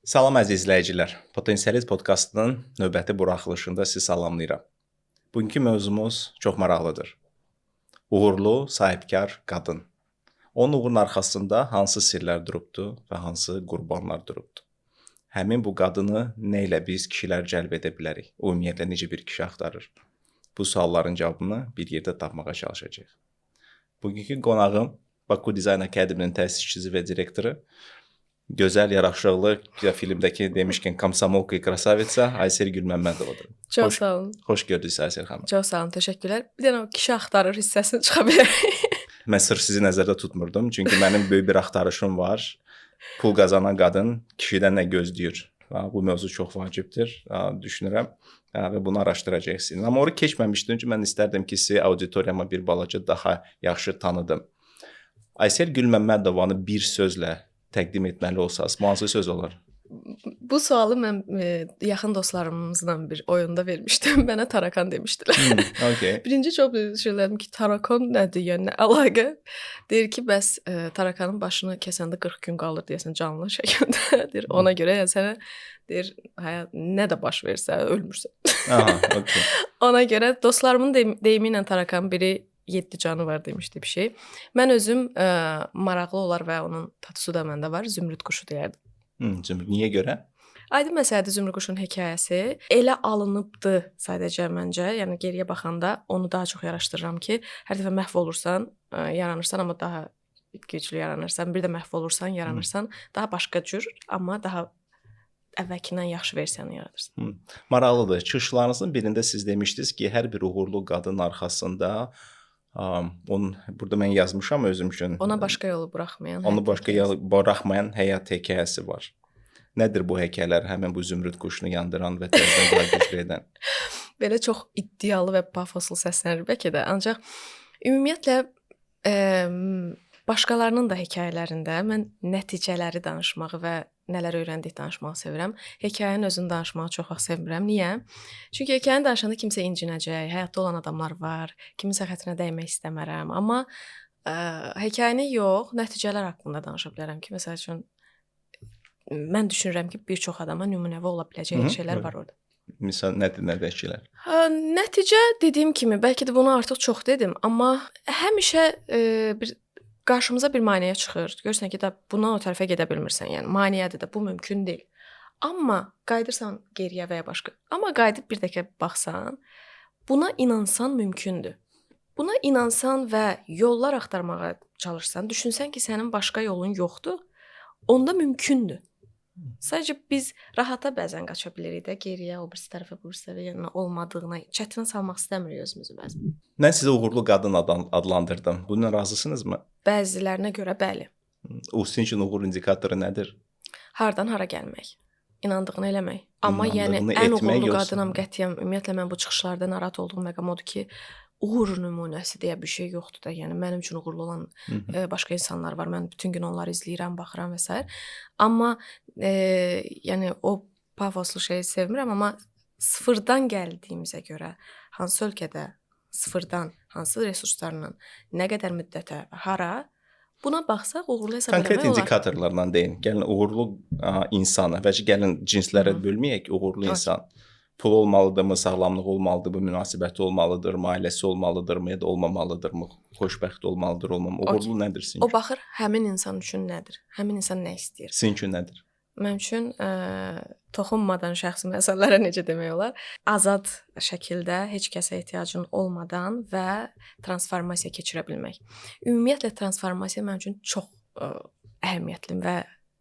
Salam əziz izləyicilər. Potensialist podkastının növbəti buraxılışında sizi salamlayıram. Bugünkü mövzumuz çox maraqlıdır. Uğurlu, sahibkar qadın. Onun uğurun arxasında hansı sirlər durubdu və hansı qurbanlar durubdu? Həmin bu qadını nə ilə biz kişilər cəlb edə bilərik? O ümumiyyətlə necə bir kişi axtarır? Bu sualların cavabını bir yerdə tapmağa çalışacağıq. Bugünkü qonağım Baku Design Academy-nin təsisçisi və direktoru, gözəl, yaraşıqlı filmdəki demişkən Komsomolka Krasavitsa Aysel Gülməmmədovadır. Çox sağ olun. Xoş gördük Aysel xanım. Çox sağ olun, təşəkkürlər. Bir dənə o kişi axtarır hissəsini çıxa bilərik. Mən sırf sizi nəzərdə tutmurdum, çünki mənim böyük bir axtarışım var. Pul qazanan qadın kişidən nə gözləyir? Bu mövzu çox vacibdir, düşünürəm və bunu araşdıracağıq sizin. Amma oraya keçməmişdən öncə mən istərdim ki, sizi auditoriyama bir balaca daha yaxşı tanıdım. Aysel Gülməmmədovanı bir sözlə təqdim etməli olsanız, bu hansı söz olur? Bu sualı mən yaxın dostlarımızla bir oyunda vermişdim. Mənə tarakan demişdilər. Okay. Birinci çox düşündüm ki, tarakan nədir, yəni nə əlaqə? Deyir ki, bəs tarakanın başını kəsəndə 40 gün qalır deyəsən canlı şəkildə. Deyir, ona görə yəni sənə deyir, həyat nə də baş versə ölmürsən. Aha, okay. Ona görə dostlarımın deyimi ilə tarakan biri 7 canı var demişdi bir şey. Mən özüm maraqlı olar və onun tatusu da məndə var. Zümrüd quşu deyərdim. Zümrüd, niyə görə? Aydın məsələdir Zümrüd quşunun hekayəsi. Elə alınıbdı sadəcə məncə. Yəni geriyə baxanda onu daha çox yaraşdırıram ki, hər dəfə məhv olursan, yaranırsan, amma daha güclü yaranırsan. Bir də məhv olursan, yaranırsan, daha başqa cür, amma daha əvvəlkindən yaxşı versiyanı yaradırsan. Maraqlıdır. Çıxışlarınızın birində siz demişdiniz ki, hər bir uğurlu qadının arxasında onun burada mən yazmışam özüm üçün. Ona başqa yolu buraxmayan. Onu başqa yolu buraxmayan həyat hekayəsi var. Nədir bu hekayələr? Həmin bu zümrüd quşunu yandıran və təzədən daha güclü edən. Belə çox iddialı və pafoslu səslənir bəlkə də. Ancaq ümumiyyətlə başqalarının da hekayələrində mən nəticələri danışmağı və nələr öyrəndik danışmağı sevirəm. Hekayənin özünü danışmağı çox vaxt sevmirəm. Niyə? Çünki hekayəni danışanda kimsə incinəcək, həyatda olan adamlar var, kiminsə xətrinə dəymək istəmərəm. Amma hekayəni yox, nəticələr haqqında danışa bilərəm ki, məsəl üçün mən düşünürəm ki, bir çox adama nümunəvi ola biləcək şeylər var orada. Misal nədir nəticələr? Nəticə dediyim kimi, bəlkə də bunu artıq çox dedim, amma həmişə qarşımıza bir maneə çıxır. Görürsən ki, bundan o tərəfə gedə bilmirsən. Yəni maneədir də, bu mümkün deyil. Amma qayıdırsan geriyə və ya başqa. Amma qayıdıb bir dəqiqə baxsan, buna inansan mümkündür. Buna inansan və yollar axtarmağa çalışsan, düşünsən ki, sənin başqa yolun yoxdur, onda mümkündür. Sadəcə biz rahata bəzən qaça bilirik də, geriyə, o birisi tərəfə, bu birisi tərəfə, yəni olmadığına, çətinə salmaq istəmirik özümüzü bəzən. Mən sizi uğurlu qadın adlandırdım. Bununla razısınızmı? Bəzilərinə görə bəli. O sizin üçün uğur indikatoru nədir? Hardan hara gəlmək, inandığını eləmək. Amma yəni ən uğurlu qadınam qətiyyən, ümumiyyətlə mən bu çıxışlarda narahat olduğum məqam odur ki, uğur nümunəsi deyə bir şey yoxdur da. Yəni mənim üçün uğurlu olan başqa insanlar var. Mən bütün gün onları izləyirəm, baxıram və s. Amma yəni o pafoslu şeyi sevmirəm, amma sıfırdan gəldiyimizə görə hansı ölkədə sıfırdan, hansı resurslarla, nə qədər müddətə, hara, buna baxsaq uğurlu hesab eləmək olar. Konkret indikatorlarla deyin. Gəlin uğurlu insana, bəlkə gəlin cinslərə bölməyək, uğurlu insan. Pul olmalıdırmı, sağlamlıq olmalıdırmı, münasibəti olmalıdırmı, ailəsi olmalıdırmı, ya da olmamalıdırmı, xoşbəxt olmalıdır, olmamalıdır. Uğurlu nədir sizin üçün? O baxır həmin insan üçün nədir? Həmin insan nə istəyir? Sizin üçün nədir? Mənim üçün toxunmadan şəxsi məsələlərə necə demək olar? Azad şəkildə heç kəsə ehtiyacın olmadan və transformasiya keçirə bilmək. Ümumiyyətlə transformasiya mənim üçün çox əhəmiyyətli və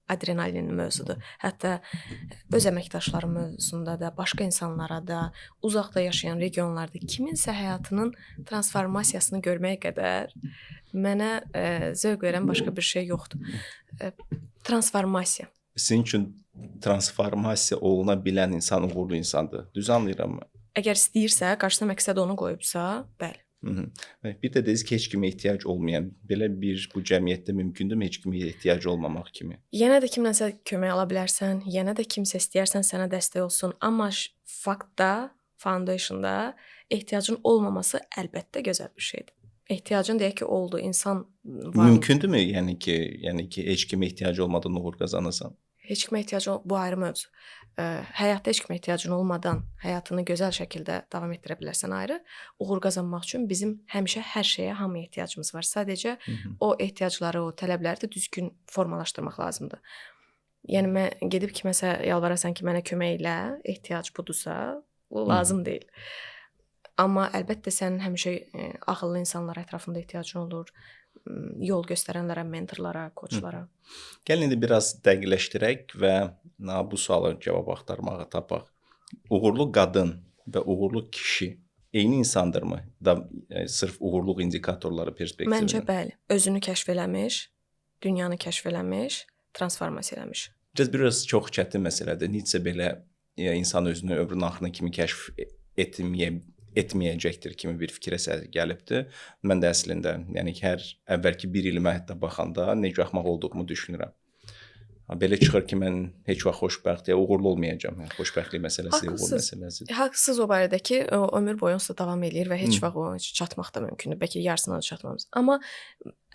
adrenalinli mövzudur. Hətta öz əməkdaşlarım mövzusunda da, başqa insanlara da, uzaqda yaşayan regionlarda kiminsə həyatının transformasiyasını görmək qədər mənə zövq verən başqa bir şey yoxdur. Transformasiya. Sizin üçün transformasiya oluna bilən insan uğurlu insandır. Düz anlayıram mı? Əgər istəyirsə, qarşısına məqsəd onu qoyubsa, bəli. Bir də dediniz ki, heç kimə ehtiyac olmayan, belə bir bu cəmiyyətdə mümkündürmü heç kimə ehtiyac olmamaq kimi? Yenə də kimdənsə kömək ala bilərsən, yenə də kimsə istəyərsən sənə dəstək olsun, amma faktda, foundationda ehtiyacın olmaması əlbəttə gözəl bir şeydir. Ehtiyacın deyək ki, oldu, insan var. Mümkündürmü yəni ki, heç kimə ehtiyac olmadan uğur qazanasan? heç kimə ehtiyacın bu ayrı mövzu. Həyatda heç kimə ehtiyacın olmadan həyatını gözəl şəkildə davam etdirə bilərsən ayrı. Uğur qazanmaq üçün bizim həmişə hər şeyə, hamıya ehtiyacımız var. Sadəcə o ehtiyacları, o tələbləri də düzgün formalaşdırmaq lazımdır. Yəni mən gedib kiməsə yalvarasan ki, mənə kömək elə, ehtiyac budursa, bu lazım deyil. Amma əlbəttə sənin həmişə ağıllı insanlar ətrafında ehtiyacın olur. Yol göstərənlərə, mentorlara, koçlara. Gəlin indi biraz dəqiqləşdirək və bu suala cavab axtarmağa tapaq. Uğurlu qadın və uğurlu kişi eyni insandırmı? Sırf uğurluq indikatorları perspektivindən. Məncə bəli. Özünü kəşf eləmiş, dünyanı kəşf eləmiş, transformasiya eləmiş. Biraz çox çətin məsələdir. Nietzsche belə insan özünü ömrünün axırına kimi kəşf etməyəcəkdir kimi bir fikrə gəlibdir. Mən də əslində, yəni hər əvvəlki bir ilimə hətta baxanda necə axmaq olduğumu düşünürəm. Belə çıxır ki, mən heç vaxt xoşbəxt ya uğurlu olmayacağam. Yəni xoşbəxtlik məsələsi, uğur məsələsidir. Haqsız o barədəki ömür boyu onsuz da davam eləyir və heç vaxt ona çatmaq da mümkündür. Bəlkə yarısına da çatmamız. Amma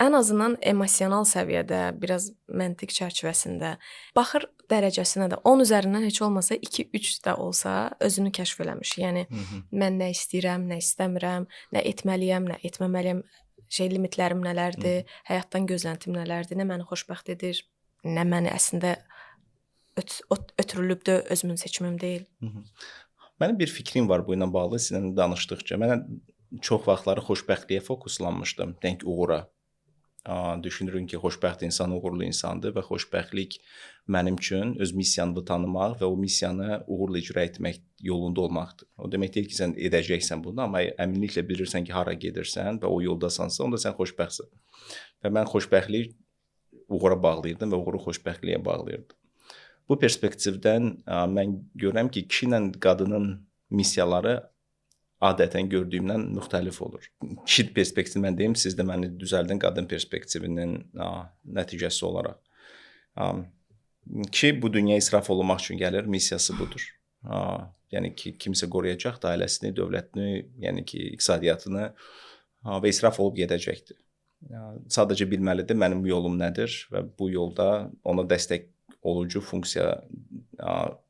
ən azından emosional səviyyədə, biraz məntiq çərçivəsində baxır dərəcəsinə də 10 üzərindən heç olmasa 2-3 də olsa özünü kəşf eləmiş. Yəni mən nə istəyirəm, nə istəmirəm, nə etməliyəm, nə etməməliyəm, limitlərim nələrdir, həyatdan gözləntim nələrdir, nə məni xoşbəxt edir, nə məni əslində ötürülüb də özümün seçimim deyil. Mənim bir fikrim var bu ilə bağlı sizinlə danışdıqca. Mən çox vaxtları xoşbəxtliyə fokuslanmışdım, denk uğura. Düşünürüm ki, xoşbəxt insan uğurlu insandır və xoşbəxtlik mənim üçün öz missiyamı tanımaq və o missiyanı uğurla icra etmək yolunda olmaqdır. O demək deyil ki, sən edəcəksən bunu, amma əminliklə bilirsən ki, hara gedirsən və o yoldasansa, onda sən xoşbəxtsən. Və mən xoşbəxtlik uğura bağlayırdım və uğuru xoşbəxtliyə bağlayırdım. Bu perspektivdən mən görürəm ki, kişi ilə qadının missiyaları adətən gördüyümdən müxtəlif olur. Kişi perspektivindən deyim, siz də məni düzəldin qadın perspektivinin nəticəsi olaraq. Kişi bu dünyaya israf olunmaq üçün gəlir, missiyası budur. Yəni ki, kimsə qoruyacaq da ailəsini, dövlətini, yəni ki, iqtisadiyyatını və israf olub gedəcəkdir. Sadəcə bilməlidir mənim yolum nədir və bu yolda ona dəstək olucu funksiya,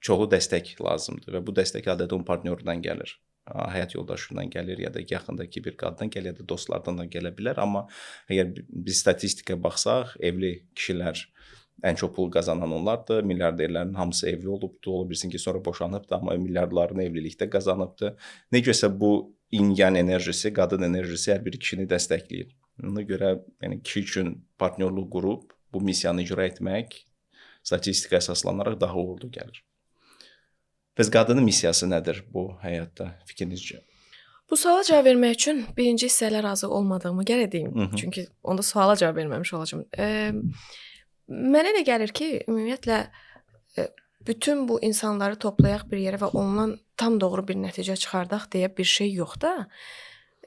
çoxlu dəstək lazımdır və bu dəstək adətən onun partnyorundan gəlir, həyat yoldaşından gəlir ya da yaxındakı bir qadından gəlir ya da dostlardan da gələ bilər. Amma əgər biz statistikaya baxsaq, evli kişilər ən çox pul qazanan onlardır, milyarderlərin hamısı evli olubdur, ola bilsin ki, sonra boşanıbdır, amma milyardlarını evlilikdə qazanıbdır. Necəsə bu yin-yang enerjisi, qadın enerjisi hər bir kişini dəstəkləyir. Ona görə yəni kişi üçün partnyorluq qurub bu missiyanı icra etmək statistikaya əsaslanaraq daha uğurlu gəlir. Bəs qadının missiyası nədir bu həyatda fikrinizcə? Bu suala cavab vermək üçün birinci hissəyə razı olmadığımı gərək deyim. Çünki onda suala cavab verməmiş olacağam. Mənə elə gəlir ki, ümumiyyətlə bütün bu insanları toplayaq bir yerə və ondan tam doğru bir nəticə çıxardaq deyə bir şey yox da.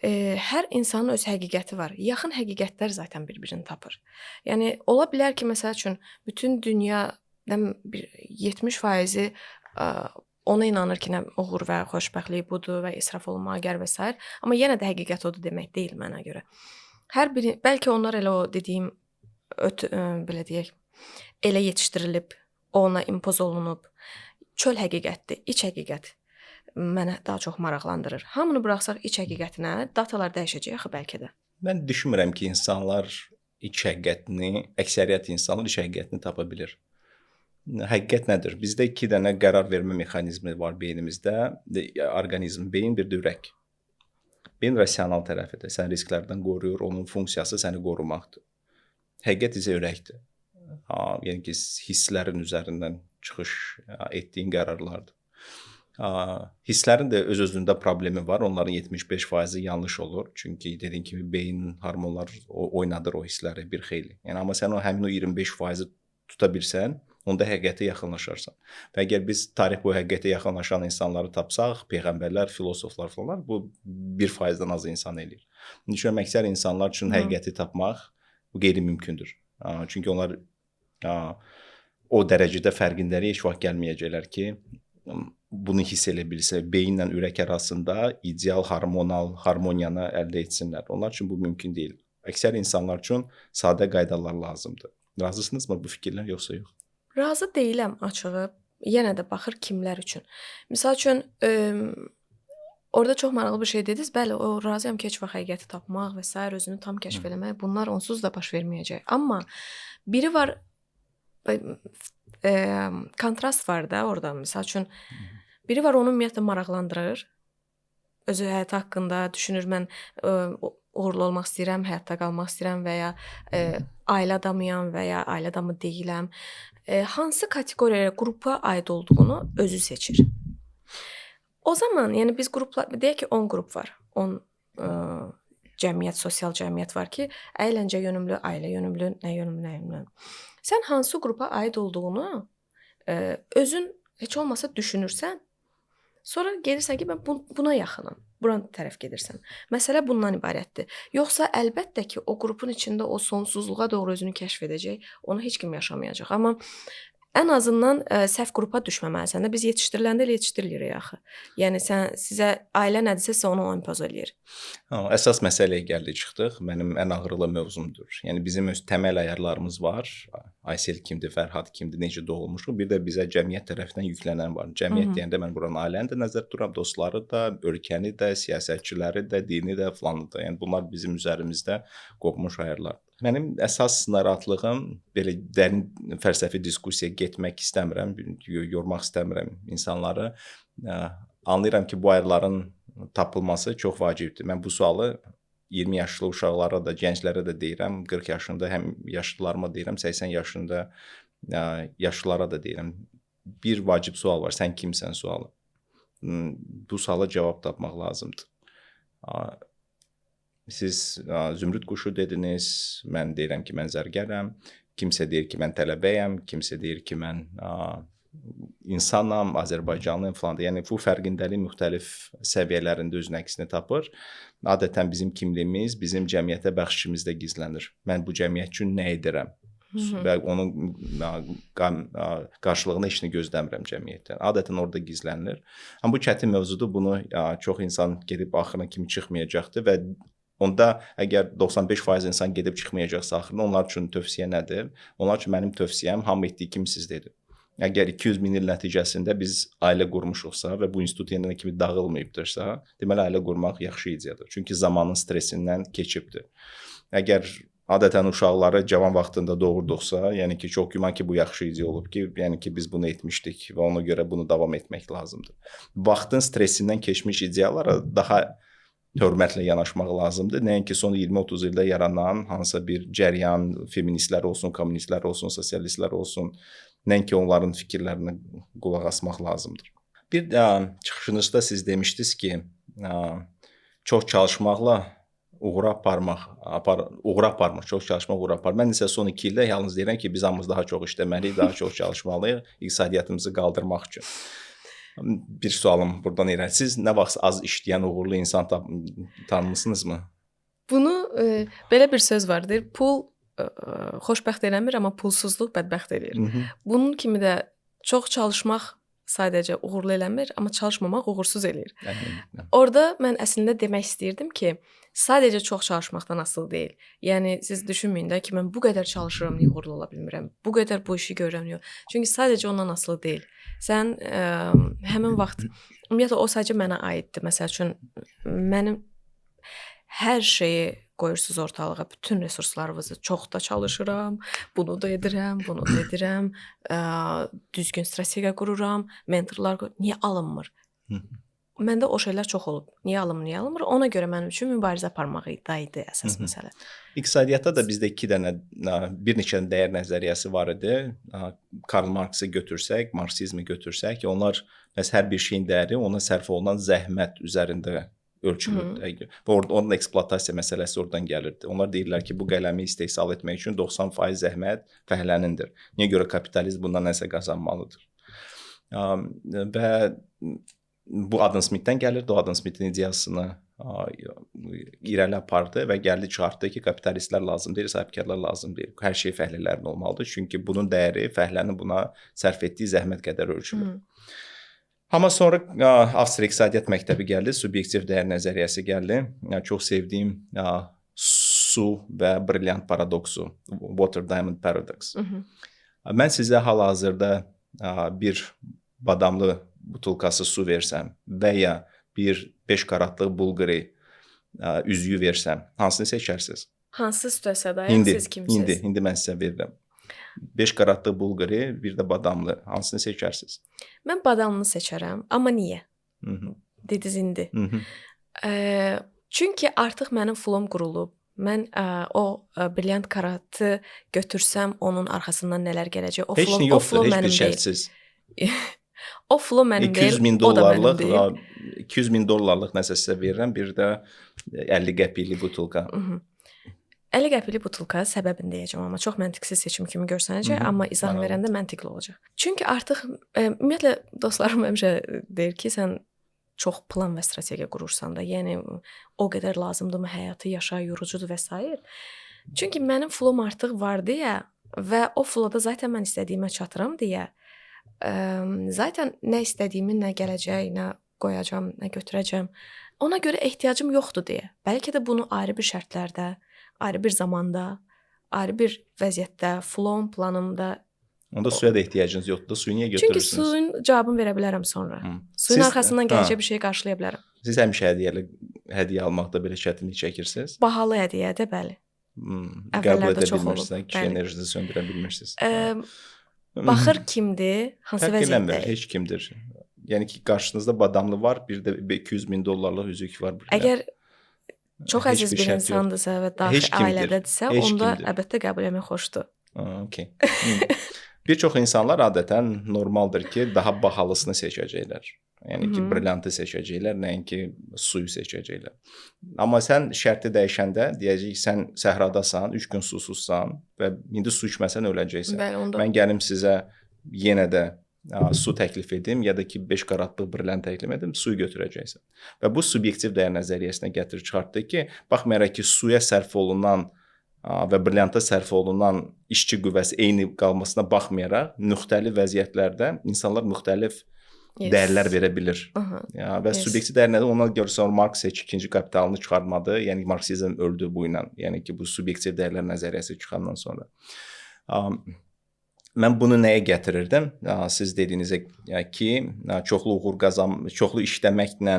Hər insanın öz həqiqəti var. Yaxın həqiqətlər zaten bir-birini tapır. Yəni ola bilər ki, məsəl üçün bütün dünyadan 70% ona inanır ki, nə uğur və xoşbəxtlik budur və israf olunmağa gəlir və s. Amma yenə də həqiqət odur demək deyil mənə görə. Hər biri bəlkə onlar elə o dediyim belə deyək, elə yetişdirilib, ona impoz olunub. Çöl həqiqətdir, iç həqiqət mənə daha çox maraqlandırır. Hamını buraxsaq iç həqiqətinə, datalar dəyişəcək axı bəlkə də. Mən düşünmürəm ki, insanlar iç həqiqətini, əksəriyyət insanlar iç həqiqətini tapa bilir. Həqiqət nədir? Bizdə 2 dənə qərar vermə mexanizmi var beynimizdə. Orqanizm, beyin, bir də ürək. Beyin rasional tərəfidir. Sən risklərdən qoruyur, onun funksiyası səni qorumaqdır. Həqiqət isə ürəkdir. Yəni ki, hisslərin üzərindən çıxış etdiyin qərarlardır. Hisslərin də öz-özlüyündə problemi var. Onların 75% yanlış olur. Çünki dediyin kimi beyin hormonlar oynadır o hissləri bir xeyli. Yəni amma sən həmin o 25% tuta bilsən, onda həqiqətə yaxınlaşarsan. Və əgər biz tarix boyu həqiqətə yaxınlaşan insanları tapsaq, peyğəmbərlər, filosoflar falan, bu 1%-dən az insan eləyir. Düşünürəm, əksər insanlar üçün həqiqəti tapmaq bu qeyri-mümkündür. Çünki onlar o dərəcədə fərqindəlik heç vaxt gəlməyəcəklər ki, bunu hiss elə bilsə, beyinlə ürək arasında ideal harmoniyanı əldə etsinlər. Onlar üçün bu mümkün deyil. Əksər insanlar üçün sadə qaydalar lazımdır. Razısınızmı bu fikirlər yoxsa yox? Razı deyiləm açığı. Yenə də baxır kimlər üçün. Məsəl üçün, orada çox maraqlı bir şey dediniz. Bəli, o razıyam ki, heç vaxt həqiqəti tapmaq və sair özünü tam kəşf eləmək, bunlar onsuz da baş verməyəcək. Amma biri var, kontrast var da orada. Məsəl üçün, biri var onu ümumiyyətlə maraqlandırır. Özü həyat haqqında düşünür, mən uğurlu olmaq istəyirəm, həyatda qalmaq istəyirəm və ya ailə adamıyam və ya ailə adamı deyiləm. Hansı kateqoriyaya, qrupa aid olduğunu özü seçir. O zaman, yəni biz qruplar, deyək ki, 10 qrup var. 10 cəmiyyət, sosial cəmiyyət var ki, əyləncə yönümlü, ailə yönümlü, nə yönümlü. Sən hansı qrupa aid olduğunu özün heç olmasa düşünürsən, sonra gelirsən ki, mən buna yaxınam. Buran tərəf gedirsən. Məsələ bundan ibarətdir. Yoxsa əlbəttə ki, o qrupun içində o sonsuzluğa doğru özünü kəşf edəcək, onu heç kim yaşamayacaq. Amma ən azından səhv qrupa düşməməlisən də. Biz yetişdiriləndə elə yetişdiririk axı. Yəni sizə ailə nədirsə, sizə onu impoz eləyir. Əsas məsələyə gəldik, çıxdıq. Mənim ən ağrılı mövzumdur. Yəni bizim öz təməl əyarlarımız var. Aysel kimdir, Fərhad kimdir, necə doğulmuşuq. Bir də bizə cəmiyyət tərəfindən yüklənən var. Cəmiyyət deyəndə mən buranın ailəni də nəzərdə tuturam, dostları da, ölkəni də, siyasətçiləri də, dini də, filanı da. Yəni bunlar bizim üzərimizdə qopmuş əyarlar. Mənim əsas narahatlığım belə dərin fəlsəfi diskusiyaya getmək istəmirəm, yormaq istəmirəm insanları. Anlayıram ki, bu ayarların tapılması çox vacibdir. Mən bu sualı 20 yaşlı uşaqlara da, gənclərə də deyirəm, 40 yaşında həm yaşlılarıma deyirəm, 80 yaşında yaşlılara da deyirəm. Bir vacib sual var, sən kimsən sualı. Bu suala cavab tapmaq lazımdır. Siz zümrüd quşu dediniz, mən deyirəm ki, mən zərgərəm, kimsə deyir ki, mən tələbəyəm, kimsə deyir ki, mən insanam, Azərbaycanlıyım falan. Yəni bu fərqindəlik müxtəlif səviyyələrində özünün əksini tapır. Adətən bizim kimliyimiz, bizim cəmiyyətə bəxşimizdə gizlənir. Mən bu cəmiyyət üçün nə edirəm? Və onun qarşılığında işini gözləmirəm cəmiyyətdən. Adətən orada gizlənilir. Amma bu çətin mövzudur. Bunu çox insan gedib axırına kimi çıxmayacaqdır və onda əgər 95% insan gedib çıxmayacaqsa axırına onlar üçün tövsiyə nədir? Onlar üçün mənim tövsiyəm hamı etdiyi kimi sizdedir. Əgər 200 min il nəticəsində biz ailə qurmuşuqsa və bu institut yenə kimi dağılmayıbdırsa, deməli ailə qurmaq yaxşı ideyadır. Çünki zamanın stresindən keçibdir. Əgər adətən uşaqları cavan vaxtında doğurduqsa, yəni ki, çox güman ki, bu yaxşı ideya olub ki, yəni ki, biz bunu etmişdik və ona görə bunu davam etmək lazımdır. Vaxtın stresindən keçmiş ideyalara daha hörmətlə yanaşmaq lazımdır. Nəinki son 20-30 ildə yaranan hansısa bir cəryan, feministlər olsun, kommunistlər olsun, sosialistlər olsun, nəinki onların fikirlərinə qulaq asmaq lazımdır. Bir çıxışınızda siz demişdiniz ki, çox çalışmaqla uğura aparmaq, çox çalışmaq uğura aparmaq. Mən isə son 2 ildə yalnız deyirəm ki, biz hamımız daha çox işləməliyik, daha çox çalışmalıyıq iqtisadiyyatımızı qaldırmaq üçün. Bir sualım buradan irəli. Siz nə vaxt az işləyən uğurlu insan tanımısınızmı? Bunu belə bir söz vardır. Pul xoşbəxt eləmir, amma pulsuzluq bədbəxt eləyir. Bunun kimi də çox çalışmaq sadəcə uğurlu eləmir, amma çalışmamaq uğursuz eləyir. Orada mən əslində demək istəyirdim ki, sadəcə çox çalışmaqdan asılı deyil. Yəni siz düşünməyin də ki, mən bu qədər çalışıram, niyə uğurlu ola bilmirəm? Bu qədər bu işi görürəm, niyə? Çünki sadəcə ondan asılı deyil. Sən həmin vaxt ümumiyyətlə o sadəcə mənə aiddir. Məsəl üçün mənim hər şeyi qoyursunuz ortalığa, bütün resurslarınızı çox da çalışıram, bunu da edirəm, düzgün strategiya qururam, mentorlar niyə alınmır? Məndə o şeylər çox olub. Niyə alınmır? Ona görə mənim üçün mübarizə aparmaq idi əsas məsələ. İqtisadiyyatda da bizdə bir neçə dəyər nəzəriyyəsi var idi. Karl Marxı götürsək, Marksizmi götürsək, onlar hər bir şeyin dəyəri ona sərf olunan zəhmət üzərində ölçülür. Və onun eksploatasiya məsələsi oradan gəlirdi. Onlar deyirlər ki, bu qələmi istehsal etmək üçün 90% zəhmət fəhlənindir. Niyə görə kapitalizm bundan nəsə qazanmalıdır? Və bu Adam Smithdən gəlirdi. O Adam Smithin ideyasını irəli apardı və gəldi çıxartdı ki, kapitalistlər lazım deyil, sahibkarlar lazım deyil. Hər şey fəhlələrin olmalıdır. Çünki bunun dəyəri fəhlənin buna sərf etdiyi zəhmət qədər ölçülür. Amma sonra Avstriya İqtisadiyyat Məktəbi gəldi, subyektiv dəyər nəzəriyyəsi gəldi. Çox sevdiyim su və brilliant paradoksu, Water Diamond Paradox. Mən sizə hal-hazırda bir badamlı butulkası su versəm və ya bir 5 karatlıq bulqari üzüyü versəm, hansını seçərsiniz? Hansı situasiyada siz kimsiz? İndi mən sizə verirəm. 5 karatlıq bulqari, bir də badamlı. Hansını seçərsiniz? Mən badamlı seçərəm. Amma niyə? Mhm. Dediniz indi. Mhm. Çünki artıq mənim flom qurulub. Mən o brilliant karatı götürsəm, onun arxasından nələr gələcək? O Heç flom, nə yoxdur, o flom heç mənim bir deyil. şərtsiz. O flom mənim 200 deyil, min o da mənim dollarlıq, deyil. 200 min dollarlıq nəsə sizə verirəm, bir də 50 qəpiklik butulka. 50 qəpiklik butulka səbəbini deyəcəm, amma çox məntiqsiz seçim kimi görsənəcək, amma izah verəndə məntiqli olacaq. Çünki artıq ümumiyyətlə dostlarım həmişə deyir ki, sən çox plan və strategiya qurursan da, yəni o qədər lazımdırmı həyatı yaşa, yorucudur və s. Çünki mənim flom artıq var deyə və o floda zaten mən istədiyimə çatıram deyə, zaten nə istədiyimi, nə gələcək, nə qoyacam, nə götürəcəm, ona görə ehtiyacım yoxdur deyə. Bəlkə də bunu ayrı bir şərtlərdə, ayrı bir zamanda, ayrı bir vəziyyətdə, flom planımda. Onda suya da ehtiyacınız yoxdur. Suyu niyə Çünki götürürsünüz? suyun cavabını verə bilərəm sonra. Suyun Siz- arxasından gələcək bir şey qarşılaya bilərəm. Siz həmişə hədiyyə almaqda belə çətinlik çəkirsiniz? Bahalı hədiyədir, bəli. Qəbul Əvvəllərdə edə çox olub, bilmirsiniz, kişi bəli. enerjinizi söndürə bilmirsiniz. Baxır kimdir, hansı Fərq eləmir, vəziyyətdə. heç kimdir. Yəni ki, qarşınızda badamlı var, bir də 200 min dollarlıq üzük var. Əgər çox Heç əziz bir bir şərt yoxdur. insandırsa və Heç daxil kimdir, ailədədirsə, heç onda kimdir. əlbəttə qəbul etmək xoşdur. Okay. Bir çox insanlar adətən normaldır ki, daha bahalısını seçəcəklər. Yəni ki, brilyantı seçəcəklər, nəinki suyu seçəcəklər. Amma sən şərti dəyişəndə deyəcək sən səhradasan, 3 gün susuzsan və indi su içməsən öləcəksən. Bəli, onda Mən gəlim sizə yenə də su təklif edim ya da ki 5 karatlıq brilyant təklif edim, suyu götürəcəksən. Və bu subyektiv dəyər nəzəriyyəsinə gətirib çıxartdı ki, baxmayaraq ki, suya sərf olunan və brilyanta sərf olunan işçi qüvvəsi eyni qalmasına baxmayaraq, müxtəlif vəziyyətlərdə insanlar müxtəlif dəyərlər verə bilir. Ya və subyektiv dəyər nədir? Ona görə sonra Marks ikinci kapitalını çıxartmadı. Yəni Marksizm öldü bu ilə. Yəni ki, bu subyektiv dəyərlər nəzəriyyəsi çıxandan sonra. Mən bunu nəyə gətirirdim? Siz dediyinizə ki, çoxlu işləməklə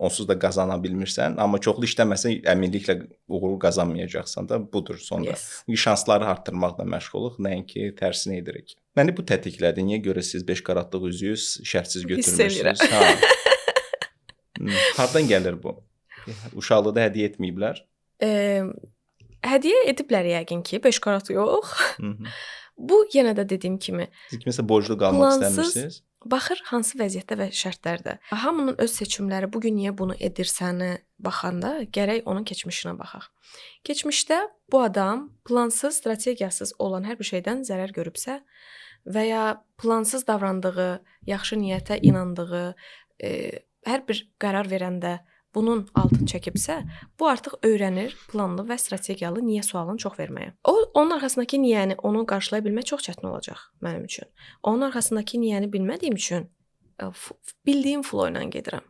onsuz da qazana bilmirsən, amma çoxlu işləməsən əminliklə uğur qazanmayacaqsan da budur sonra. Şansları artırmaqla məşğuluq, nəinki tərsini edirik. Məni bu tətiklədi. Niyə görə siz 5 karatlıq üzüyü şərtsiz götürmürsünüz? Hardan gəlir bu? Uşaqlıqda hədiyyə etməyiblər? Hədiyyə ediblər yəqin ki, 5 karat yox. Bu yenə də dediyim kimi. Siz kiməsə borclu qalmaq istəmirsiniz? Baxır hansı vəziyyətdə və şərtlərdə. Hamının öz seçimləri bu gün niyə bunu edirsəni baxanda gərək onun keçmişinə baxaq. Keçmişdə bu adam plansız, strategiyasız olan hər bir şeydən zərər görübsə və ya plansız davrandığı, yaxşı niyyətə inandığı, hər bir qərar verəndə bunun altını çəkibsə, bu artıq öyrənir planlı və strategiyalı niyə sualını çox verməyə. Onun arxasındakı niyəni onu qarşılaya bilmək çox çətin olacaq mənim üçün. Onun arxasındakı niyəni bilmədiyim üçün bildiyim flow ilə gedirəm.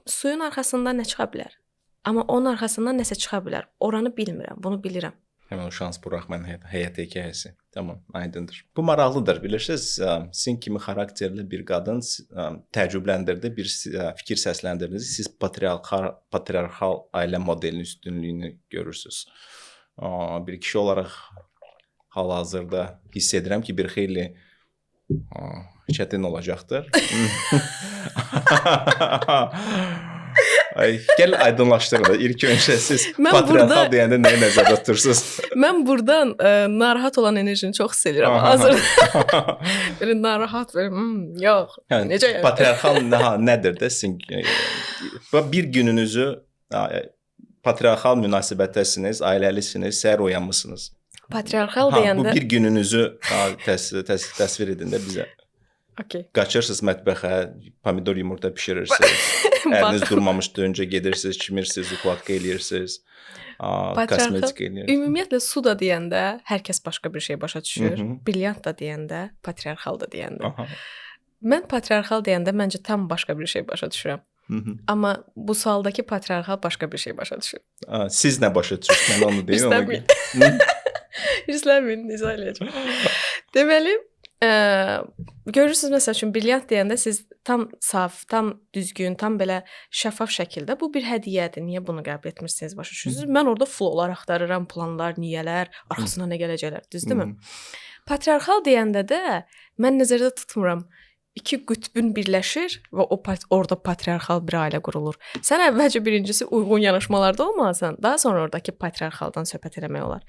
Suyun arxasından nə çıxa bilər? Amma onun arxasından nəsə çıxa bilər. Oranı bilmirəm, bunu bilirəm. Həmin o şans buraxmanın həyat hekayəsi. Tamam, aydındır. Bu maraqlıdır, bilirsiniz, sizin kimi xarakterli bir qadın təəccübləndirdi, bir fikir səsləndirdi. Siz patriarxal ailə modelinin üstünlüyünü görürsüz. Bir kişi olaraq hal-hazırda hiss edirəm ki, bir xeyli çətin olacaqdır. Ay, gəl aydınlaşdırın da. İlk öncə siz patriarxal deyəndə nəyi nəzərdə tutursunuz? Mən buradan narahat olan enerjini çox hiss edirəm. Hazır. Belə narahat yox. Necə yəni? Patriarxal nədir də sizin? Bir gününüzü patriarxal münasibətdəsiniz, ailəlisiniz, səhər oyanmısınız. Patriarxal deyəndə bu bir gününüzü təsvir edin də bizə. Okay. Qaçırsınız mətbəxə, pomidor yumurta bişirirsiniz. Əliniz durmamışdı, öncə gedirsiniz, çimirsiniz, ukladka eləyirsiniz, kosmetika eləyirsiniz. Ümumiyyətlə su da deyəndə hər kəs başqa bir şey başa düşür. Brilyant da deyəndə, patriarxal da deyəndə. Mən patriarxal deyəndə məncə tam başqa bir şey başa düşürəm. Amma bu sualdakı patriarxal başqa bir şey başa düşür. Siz nə başa düşürsünüz? Mən onu deyim. Hirslənməyin, izah eləyəcəm. Deməli, görürsüz məsəl üçün brilyant deyəndə siz tam saf, tam düzgün, tam belə şəffaf şəkildə bu bir hədiyyədir. Niyə bunu qəbul etmirsiniz başa düşürsüz? Mən orada flowlar axtarıram, planlar, niyyələr, arxasına nə gələcəklər, düzdürmü? Patriarxal deyəndə də mən nəzərdə tutmuram. İki qütbün birləşir və orada patriarxal bir ailə qurulur. Sən əvvəlcə birincisi uyğun yanaşmalarda olmalısan, daha sonra oradakı patriarxaldan söhbət etmək olar.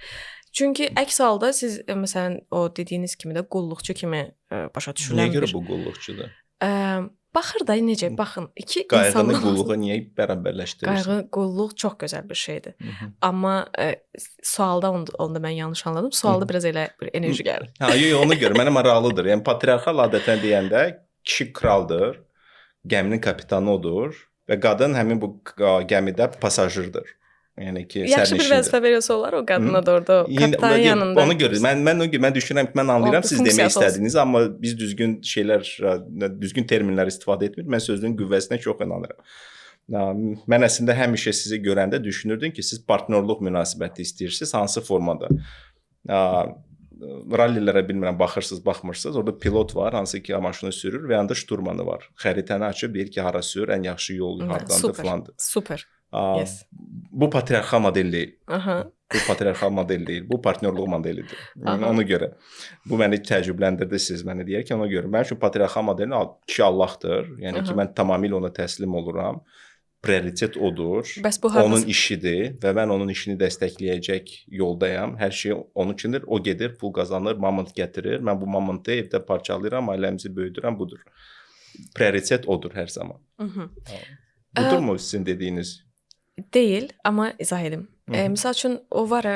Çünki əks halda siz məsələn o dediyiniz kimi də qulluqçu kimi başa düşülən Niyə görə bu qulluqçudur? Baxır da necə, baxın, iki Qayğını qulluğa niyə bərabərləşdirirsən? Qayğı, qulluq çox gözəl bir şeydir. Amma sualda onda mən yanlış anladım. Sualda biraz elə bir enerji gəlir. Yox, ona görə mənə maraqlıdır. Yəni patriarxal adətən deyəndə kişi kraldır, gəminin kapitanı odur və qadın həmin bu gəmidə pasajirdir. Yəni ki, yaxşı bir vəzifə verirsə olar o qadına da orada kapitanın yanında. Ona görə mən düşünürəm ki, mən anlayıram siz demək istədiyiniz, amma biz düzgün şeylər, düzgün terminlər istifadə etmir. Mən sözün qüvvəsinə çox inanıram. Mən əslində həmişə sizi görəndə düşünürdüm ki, siz partnyorluq münasibəti istəyirsiniz, hansı formada? Rallilərə bilmirəm, baxırsınız, baxmırsınız. Orada pilot var, hansı ki, maşını sürür və yanında şturmanı var. Xəritəni açıb deyir ki, hara sür, ən yaxşı yol hardandır filandır. Super. Yes. Bu patriarxal model deyil. Bu patriarxal model deyil. Bu partnyorluq modelidir. Ona görə bu məni təəccübləndirdi siz mənə deyərkən, ona görə mən üçün patriarxal modelin kişi Allahdır. Yəni ki, mən tamamilə ona təslim oluram. Prioritet odur. Onun işidir və mən onun işini dəstəkləyəcək yoldayam. Hər şey onun üçündür. O gedir, pul qazanır, mamont gətirir. Mən bu mamontu evdə parçalayıram, ailəmizi böyüdürəm, budur. Prioritet odur hər zaman. Budurmu sizin dediyiniz? Deyil, amma izah edim. Misal üçün o var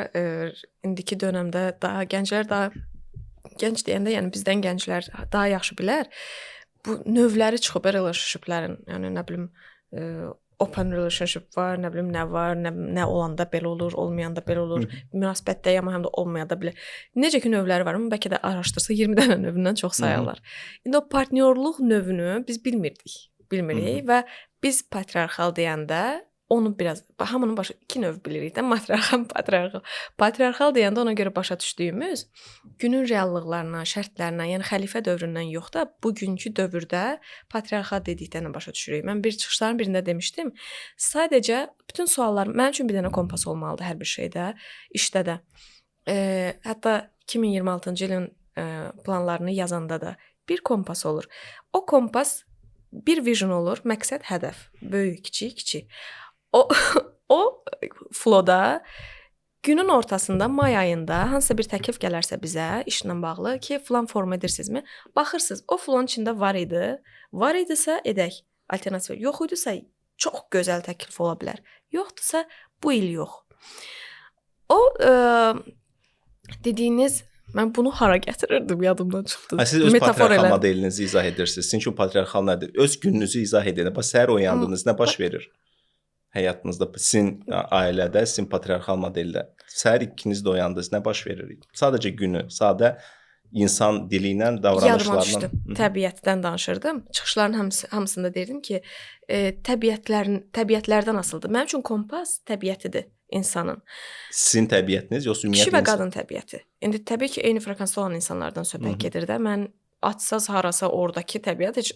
indiki dövrdə daha gənclər daha gənc deyəndə, yəni bizdən gənclər daha yaxşı bilər. Bu növləri çıxıb relationshiplərin, yəni nə bilim open relationship var, nə bilim nə var, nə olanda belə olur, olmayanda belə olur. Münasibətdə amma həm də olmayanda belə. Necə ki növləri var, amma bəlkə də araşdırsa 20 dənə növündən çox sayarlar. İndi o partnyorluq növünü biz bilmirik və biz patriarxal deyəndə onu biraz hamının başı iki növ bilirik də, matriarxal, patriarxal. Patriarxal deyəndə ona görə başa düşdüyümüz günün reallıqlarına, şərtlərinə, yəni xəlifə dövründən yox da bugünkü dövrdə patriarxal dediklərini başa düşürük. Mən bir çıxışların birində demişdim, sadəcə bütün suallar mənim üçün bir dənə kompas olmalıdır hər bir şeydə, işdə də. Hətta 2026-cı ilin planlarını yazanda da bir kompas olur. O kompas bir vision olur, məqsəd, hədəf, böyük, kiçik. O flowda günün ortasında may ayında hansısa bir təklif gələrsə bizə işlə bağlı ki, falan form edirsinizmi? Baxırsınız, o flowun içində var idisə edək, alternativ. Yox idisə çox gözəl təklif ola bilər. Yoxdursa bu il yox. O dediyiniz mən bunu hara gətirirdim, yadımdan çıxdı. Siz öz patriarxal modelinizi izah edirsiniz. Sizin üçün patriarxal nədir? Öz gününüzü izah edin. Səhər oyandığınız nə baş verir? Həyatınızda, sizin ailədə, sizin patriarxal modeldə. Səhər ikiniz də oyandınız, nə baş verir? Sadəcə günü, sadə insan dili ilə, davranışlarla. Yadıma düşdü. Təbiətdən danışırdım. Çıxışların hamısında deyirdim ki, təbiətlərdən asılıdır. Mənim üçün kompas təbiətidir insanın. Sizin təbiətiniz yoxsa ümumiyyətlə? Kişi və qadın təbiəti. İndi təbii ki, eyni frekansda olan insanlardan söhbət gedir də. Mən açsaz harasa oradakı təbiət heç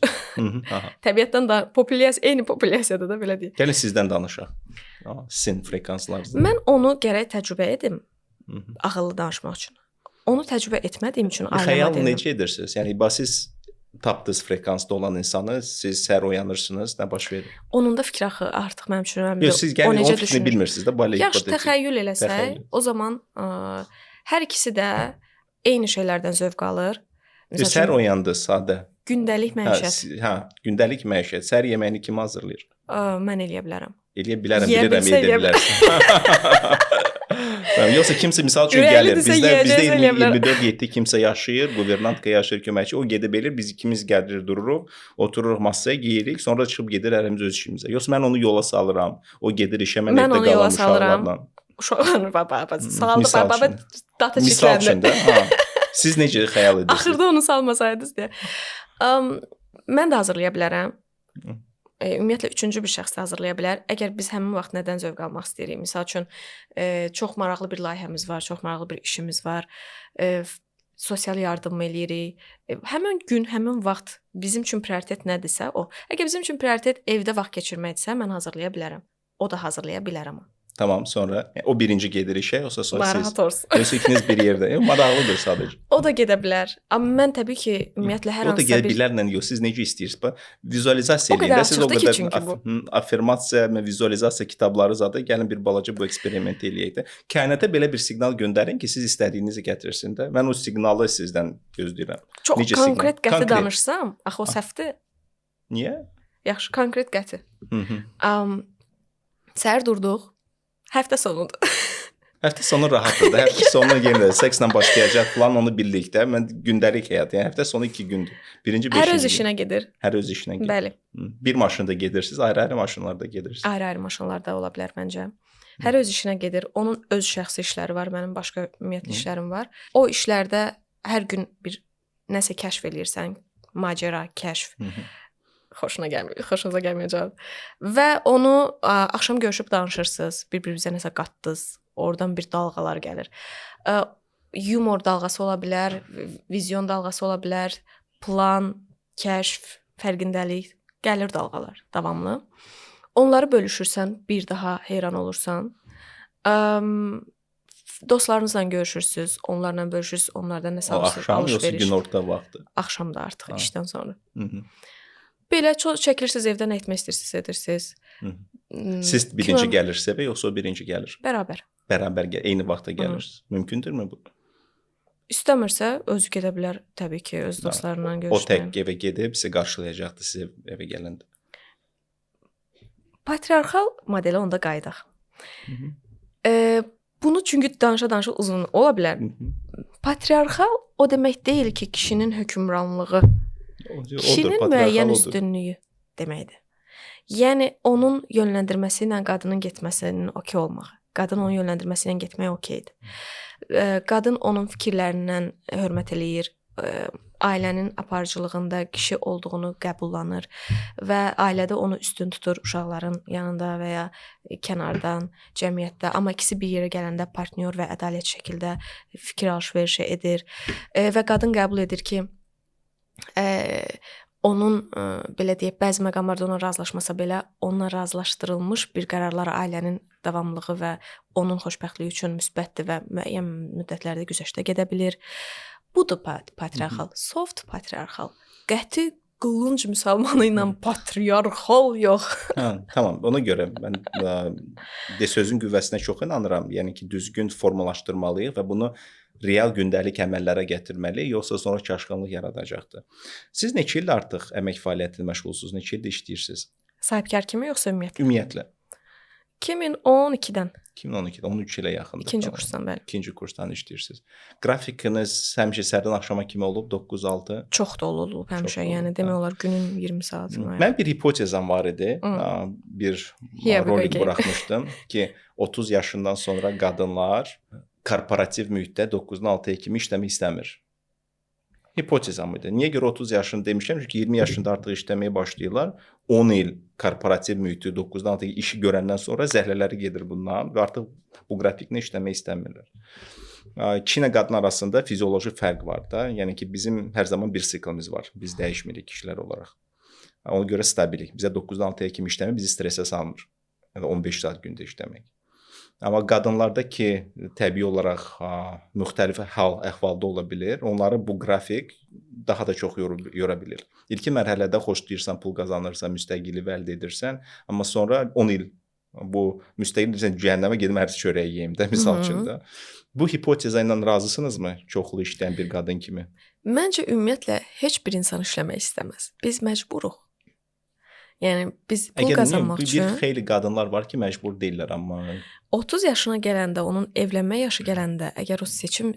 təbiətdən da eyni populyasiyada da belə deyək. Gəlin sizdən danışaq. Sizin frekanslarınızda. Mən onu gərək təcrübə edim. Ağıllı danışmaq üçün. Onu təcrübə etmədiyim üçün xəyal necə edirsiniz? Yəni siz tapdığınız frekansda olan insanı siz səhər oyanırsınız, nə baş verir? Onun da fikri artıq mənim üçün önemlidir. Siz gəlin onun fikrini bilmirsiniz də, belə hipotetik. Yaxşı təxəyyül eləsək, o zaman hər ikisi də eyni şeylərdən zövq alır. Səhər oyandınız sadə. Gündəlik məişət. Gündəlik məişət. Səhər yeməyini kim hazırlayır? Mən eləyə bilərəm. Eləyə bilərəm, bilirəm, edə bilərsən. Yoxsa kimsə misal üçün gəlir. Bizdə 24-7 kimsə yaşayır, quvernantka yaşayır, köməkçi. O gedib elir, biz ikimiz gəlir, dururuq, otururuq masaya, yeyirik, sonra çıxıb gedir ərimiz öz işimizə. Yoxsa mən onu yola salıram. O gedir işə, mən evdə qalan uşaqlarla. Uşaqlarla saldı, data çəkləndi. Siz necə xəyal edirsiniz? Axırda onu salmasaydınız deyə. Mən də hazırlaya bilərəm. ümumiyyətlə üçüncü bir şəxs də hazırlaya bilər. Əgər biz həmin vaxt nədən zövq almaq istəyirik? Məsəl üçün çox maraqlı bir layihəmiz var, çox maraqlı bir işimiz var. Sosial yardım eləyirik. Həmin gün, həmin vaxt bizim üçün prioritet nədirsə o. Əgər bizim üçün prioritet evdə vaxt keçirməkdirsə, mən hazırlaya bilərəm. O da hazırlaya bilər amma. Tamam, sonra o birinci gedir işə, yoxsa sonra siz? Narahat olsun. Yoxsa ikiniz bir yerdə. Maraqlıdır sadəcə. O da gedə bilər. Amma mən təbii ki, ümumiyyətlə hər O da hansısa gedə bir bilərlə yox, siz necə istəyirsiniz? Bax, vizualizasiya O eləyin qədər də, siz o açıqdır ki, qədər çünki bu. affirmasiya və vizualizasiya kitabları zadı. Gəlin bir balaca bu eksperimenti eləyək də. Kainata belə bir siqnal göndərin ki, siz istədiyinizi gətirsin də. Mən o siqnalı sizdən gözləyirəm. Çox Necə konkret siqnal? qəti Konkret. danışsam, axı o səhvdir. Niyə? Yaxşı, konkret qəti. Hı. Səhər durduq. Həftə sonudur. Həftə sonu rahatdır da. Həftə sonu yenə sekslə başlayacaq falan onu bildik də. Mən gündəlik həyat, yəni həftə sonu 2 gündür. Birinci 5. Hər öz işinə gedir. Hər öz işinə gedir. Bəli. Bir maşında gedirsiniz, ayrı-ayrı maşınlarda gedirsiniz. Ayrı-ayrı maşınlarda ola bilər məncə. Hər öz işinə gedir. Onun öz şəxsi işləri var, mənim başqa ümumiyyətli işlərim var. O işlərdə hər gün bir nəsə kəşf eləyirsən, macəra, kəşf. Xoşunuza gəlməyəcək. Və onu axşam görüşüb danışırsınız, bir-birinizə nəsə qatdınız, oradan bir dalğalar gəlir. Yumor dalğası ola bilər, vizyon dalğası ola bilər, plan, kəşf, fərqindəlik, gəlir dalğalar davamlı. Onları bölüşürsən, bir daha heyran olursan. Dostlarınızla görüşürsüz, onlarla bölüşürsüz, onlardan nəsə alış-veriş. Axşam yoxsa günorta vaxtı? Axşamda artıq, işdən sonra. Hı. Belə çox çəkilirsiniz, evdə nə etmək istəyirsiniz, edirsiniz. Siz birinci gəlirsə və yoxsa o birinci gəlir? Bərabər. Bərabər eyni vaxtda gəlirsiniz. Mümkündürmü bu? İstəmirsə özü gedə bilər təbii ki, öz dostlarıyla görüşməyə. O tək evə gedib sizi qarşılayacaqdı sizə evə gələndə. Patriarxal modelə onda qayıdaq. Bunu çünki danışa-danışa uzun ola bilər. Patriarxal o demək deyil ki, kişinin hökmranlığı, kişinin müəyyən üstünlüyü deməkdir. Yəni onun yönləndirməsi ilə qadının getməsinin okey olmağı, qadın onun yönləndirməsi ilə getmək okeydir. Qadın onun fikirlərindən hörmət eləyir, ailənin aparıcılığında kişi olduğunu qəbullanır və ailədə onu üstün tutur uşaqların yanında və ya kənardan, cəmiyyətdə. Amma ikisi bir yerə gələndə partnyor və ədalətli şəkildə fikir alış-verişi edir və qadın qəbul edir ki, onun belə deyək, bəzi məqamlarda ona razılaşmasa belə, onunla razılaşdırılmış bir qərarlar ailənin davamlılığı və onun xoşbəxtliyi üçün müsbətdir və müəyyən müddətlərdə güzəştə gedə bilir. Budur patriarxal, soft patriarxal. Qəti qılınc müsəlmanı ilə patriarxal yox. Tamam, ona görə mən sözün qüvvəsinə çox inanıram. Yəni ki, düzgün formalaşdırmalıyıq və bunu real gündəlik əməllərə gətirməliyik, yoxsa sonra çaşqınlıq yaradacaqdır. Siz neçə ildir artıq əmək fəaliyyətində məşğulsunuz? Neçə ildir işləyirsiniz? Sahibkar kimi yoxsa ümumiyyətlə? Ümumiyyətlə. 2012-dən. 2012-də, 13 ilə yaxındır. İkinci kursdan, bəli. İkinci kursdan işləyirsiniz. Qrafikiniz həmişə səhərdən axşama kimi olub, 9-6? Çox dolu olub həmişə, yəni demək olar günün 20 saatını. Mən bir hipotezam var idi. Bir rolik buraxmışdım ki, 30 yaşından sonra qadınlar korporativ mühitdə 9-dan 6-ya kimi işləmək istəmir. Hipotezam idi. Niyə görə 30 yaşını demişəm? Çünki 20 yaşında artıq işləməyə başlayırlar. 10 il korporativ mühiti 9-dan 6-ya işi görəndən sonra zəhlələri gedir bundan və artıq bu qrafiklə işləmək istəmirlər. Kişi ilə qadın arasında fizioloji fərq var da. Yəni ki, bizim hər zaman bir siklimiz var. Biz dəyişmirik kişilər olaraq. Ona görə stabilik. Bizə 9-dan 6-ya kimi işləmək bizi stresə salmır. Yəni 15 saat gündə işləmək. Amma qadınlarda ki, təbii olaraq müxtəlif hal, əhvalda ola bilir. Onları bu qrafik daha da çox yora bilir. İlkin mərhələdə xoşlayırsan, pul qazanırsan, müstəqillik əldə edirsən, amma sonra 10 il bu müstəqillikdən cəhənnəmə gedim hər çörəyi yeyim də, misal üçün də. Bu hipoteza ilə razısınızmı çoxlu işləyən bir qadın kimi? Məncə ümumiyyətlə heç bir insan işləmək istəməz. Biz məcburuq. Yəni biz pul qazanmaq üçün. Bir xeyli qadınlar var ki, məcbur deyillər, amma 30 yaşına gələndə, onun evlənmə yaşı gələndə, əgər o seçim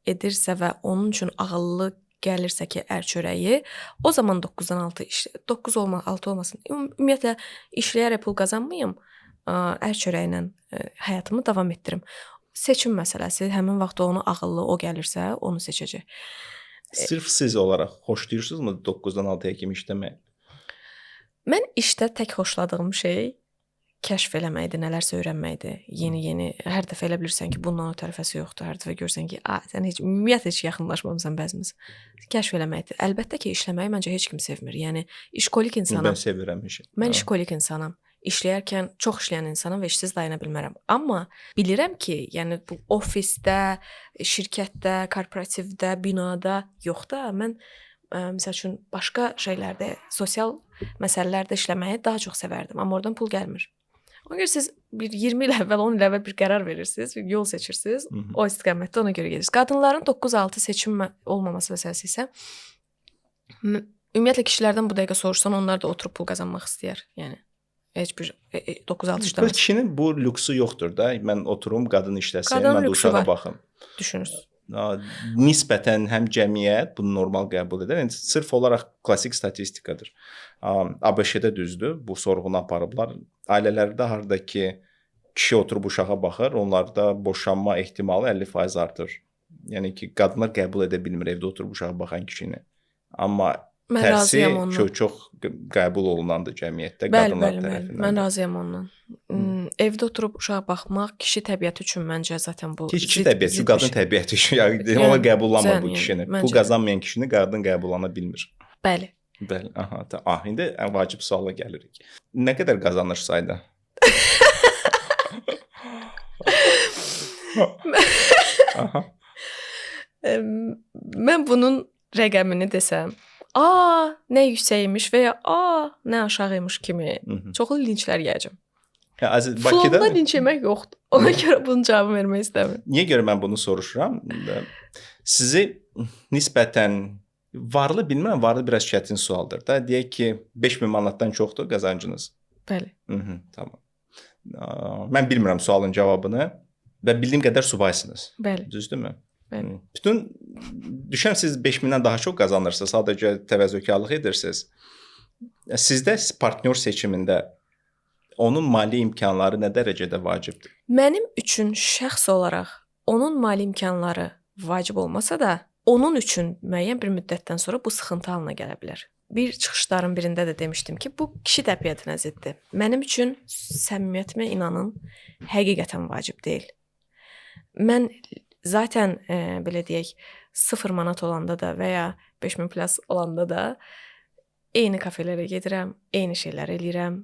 edirsə və onun üçün ağıllı gəlirsə ki, ər çörəyi, o zaman 9-dan 6 9 olma, 6 olmasın. Ümumiyyətlə işləyərək pul qazanmayım, ər çörəyi ilə həyatımı davam etdirim. Seçim məsələsi, həmin vaxt onu ağıllı o gəlirsə, onu seçəcək. Sırf siz olaraq xoşlayırsınızmı 9-dan 6-ya kimi işləmək? Mən işdə tək xoşladığım şey kəşf eləməkdir, nələrsə öyrənməkdir. Yeni-yeni hər dəfə elə bilirsən ki, bundan o tərəfəsi yoxdur. Hər dəfə görsən ki, sən heç ümumiyyətlə heç yaxınlaşmamısan bəzimiz. Kəşf eləməkdir. Əlbəttə ki, işləməyi məncə heç kim sevmir. Yəni işkolik insanam. Mən sevirəm işi. Mən işkolik insanam. İşləyərkən çox işləyən insanam və işsiz dayana bilmərəm. Amma bilirəm ki, yəni bu ofisdə, şirkətdə, korporativdə, binada yox da, mən məsəl üçün başqa şeylərdə, sosial məsələlərdə işləməyi daha çox sevərdim. Amma oradan pul gəlmir. Ona görə siz bir 20 il əvvəl, 10 il əvvəl bir qərar verirsiniz, bir yol seçirsiniz, o istiqamətdə ona görə gedirsiniz. Qadınların 9-6 seçim olmaması məsələsi isə ümumiyyətlə kişilərdən bu dəqiqə soruşsan, onlar da oturub pul qazanmaq istəyər. Yəni heç bir 9-6 işləmir. Kişinin bu lüksu yoxdur da. Mən oturum, qadın işləsin, mən də uşağa baxım. Düşünürsüz. Nisbətən həm cəmiyyət bunu normal qəbul edir. Yəni sırf olaraq klassik statistikadır. ABŞ-də düzdür, bu sorğunu aparıblar. Ailələrdə harda ki kişi oturub uşağa baxır, onlarda boşanma ehtimalı 50% artır. Yəni ki, qadınlar qəbul edə bilmir evdə oturub uşağa baxan kişini. Amma tərsi çox qəbul olunandır cəmiyyətdə qadınlar tərəfindən. Mən razıyam ondan. Evdə oturub uşağa baxmaq kişi təbiəti üçün məncə zaten bu. Kişi təbiəti, qadın təbiəti üçün. Yəni ona qəbullanmır bu kişini. Pul qazanmayan kişini qadın qəbullana bilmir. Bəli. Bəli. İndi ən vacib suala gəlirik. Nə qədər qazanırsa ayda? Mən bunun rəqəmini desəm, nə yüksəkmiş və ya nə aşağıymış kimi çoxlu linçlər yeyəcəm. Flowda linç yemək yoxdur. Ona görə bunun cavabını vermək istəmirəm. Niyə görə mən bunu soruşuram? Sizi nisbətən varlı bilmirəm, varlı biraz çətin sualdır da. Deyək ki, 5000 manatdan çoxdur qazancınız. Bəli. Tamam. Mən bilmirəm sualın cavabını və bildiyim qədər subaysınız. Bəli. Düzdürmü? Bəli. Bütün düşən siz 5000-dən daha çox qazanırsınız, sadəcə təvəzzökarlıq edirsiniz. Sizdə partnyor seçimində onun mali imkanları nə dərəcədə vacibdir? Mənim üçün şəxs olaraq onun mali imkanları vacib olmasa da, onun üçün müəyyən bir müddətdən sonra bu sıxıntı halına gələ bilər. Bir çıxışların birində də demişdim ki, bu kişi təbiətinə ziddir. Mənim üçün səmimiyyətimə inanın, həqiqətən vacib deyil. Mən zaten belə deyək 0 manat olanda da və ya 5000 plus olanda da eyni kafelərə gedirəm, eyni şeylər eləyirəm.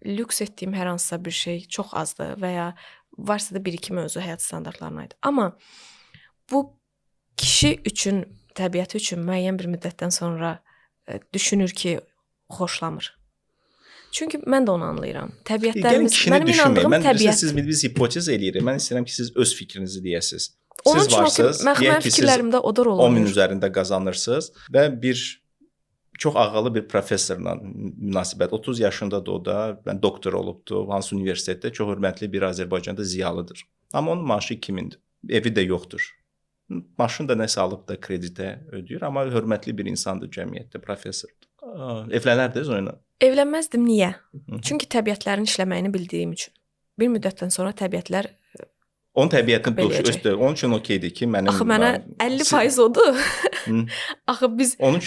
Lüks etdiyim hər hansısa bir şey çox azdır və ya varsa da 1-2 mövzu həyat standartlarına aid. Amma bu kişi üçün, təbiəti üçün müəyyən bir müddətdən sonra düşünür ki, xoşlamır. Çünki mən də onu anlayıram. Təbiətlərimiz, mənim inandığım təbiət. Biz hipotez eləyirik. Mən istəyirəm ki, siz öz fikrinizi deyəsiniz. Onun siz varsınız, mənim fikirlərimdə o da rol oynayır. 10.000 üzərində qazanırsınız və bir çox ağıllı bir professorla münasibət. 30 yaşındadır o da, doktor olubdu, hansı universitetdə, çox hörmətli bir Azərbaycanda ziyalıdır. Amma onun maaşı 2000-dir. Evi də yoxdur. Maşın da nəsə alıb da kreditə ödəyir, amma hörmətli bir insandır cəmiyyətdə, professordur. Evlənərdiniz onunla? Evlənməzdim. Niyə? Çünki təbiətlərin işləməyini bildiyim üçün. Bir müddətdən sonra təbiətlər onun təbiətini döşür. Onun üçün okeydir ki, mənim... Axı mənə 50% odur. Axı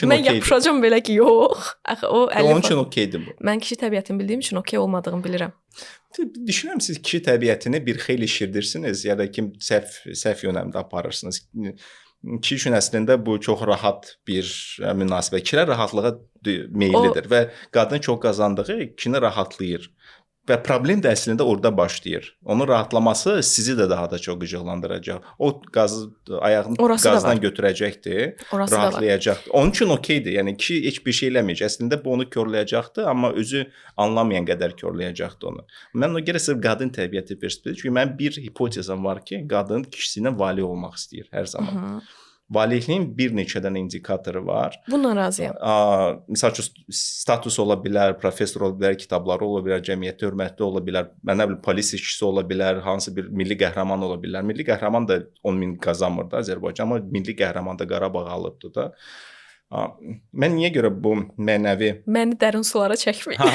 mən yapışacam belə ki, yox. Axı o 50%. Onun üçün okeydir bu. Mən kişi təbiətini bildiyim üçün okey olmadığını bilirəm. Düşünürəm siz kişi təbiətini bir xeyli şirdirsiniz ya da kim səhv yönəmdə aparırsınız. Kişi üçün əslində bu çox rahat bir münasibət. Kişilər rahatlığa meyillidir və qadın çox qazandığı kişini rahatlayır. Və problem də əslində orada başlayır. Onun rahatlaması sizi də daha da çox qıcıqlandıracaq. O ayağını qazdan götürəcəkdir, rahatlayacaqdır. Onun üçün okeydir. Yəni kişi heç bir şey eləməyəcək. Əslində bu onu körləyəcəkdir, amma özü anlamayan qədər körləyəcəkdir onu. Mən ona görə sırf qadın təbiəti perspektivi, çünki mənim bir hipotezam var ki, qadın kişisinə valeh olmaq istəyir hər zaman. Valehliyin bir neçədən indikatoru var. Bundan razıyam. Məsəl üçün status ola bilər, professor ola bilər, kitabları ola bilər, cəmiyyətdə hörmətli ola bilər, nə bilim polis işçisi ola bilər, hansı bir milli qəhrəman ola bilər. Milli qəhrəman da 10.000 qazanmır da Azərbaycan, amma milli qəhrəman da Qarabağ alıbdı da. Mən niyə görə bu mənəvi... Məni dərin sulara çəkməyin.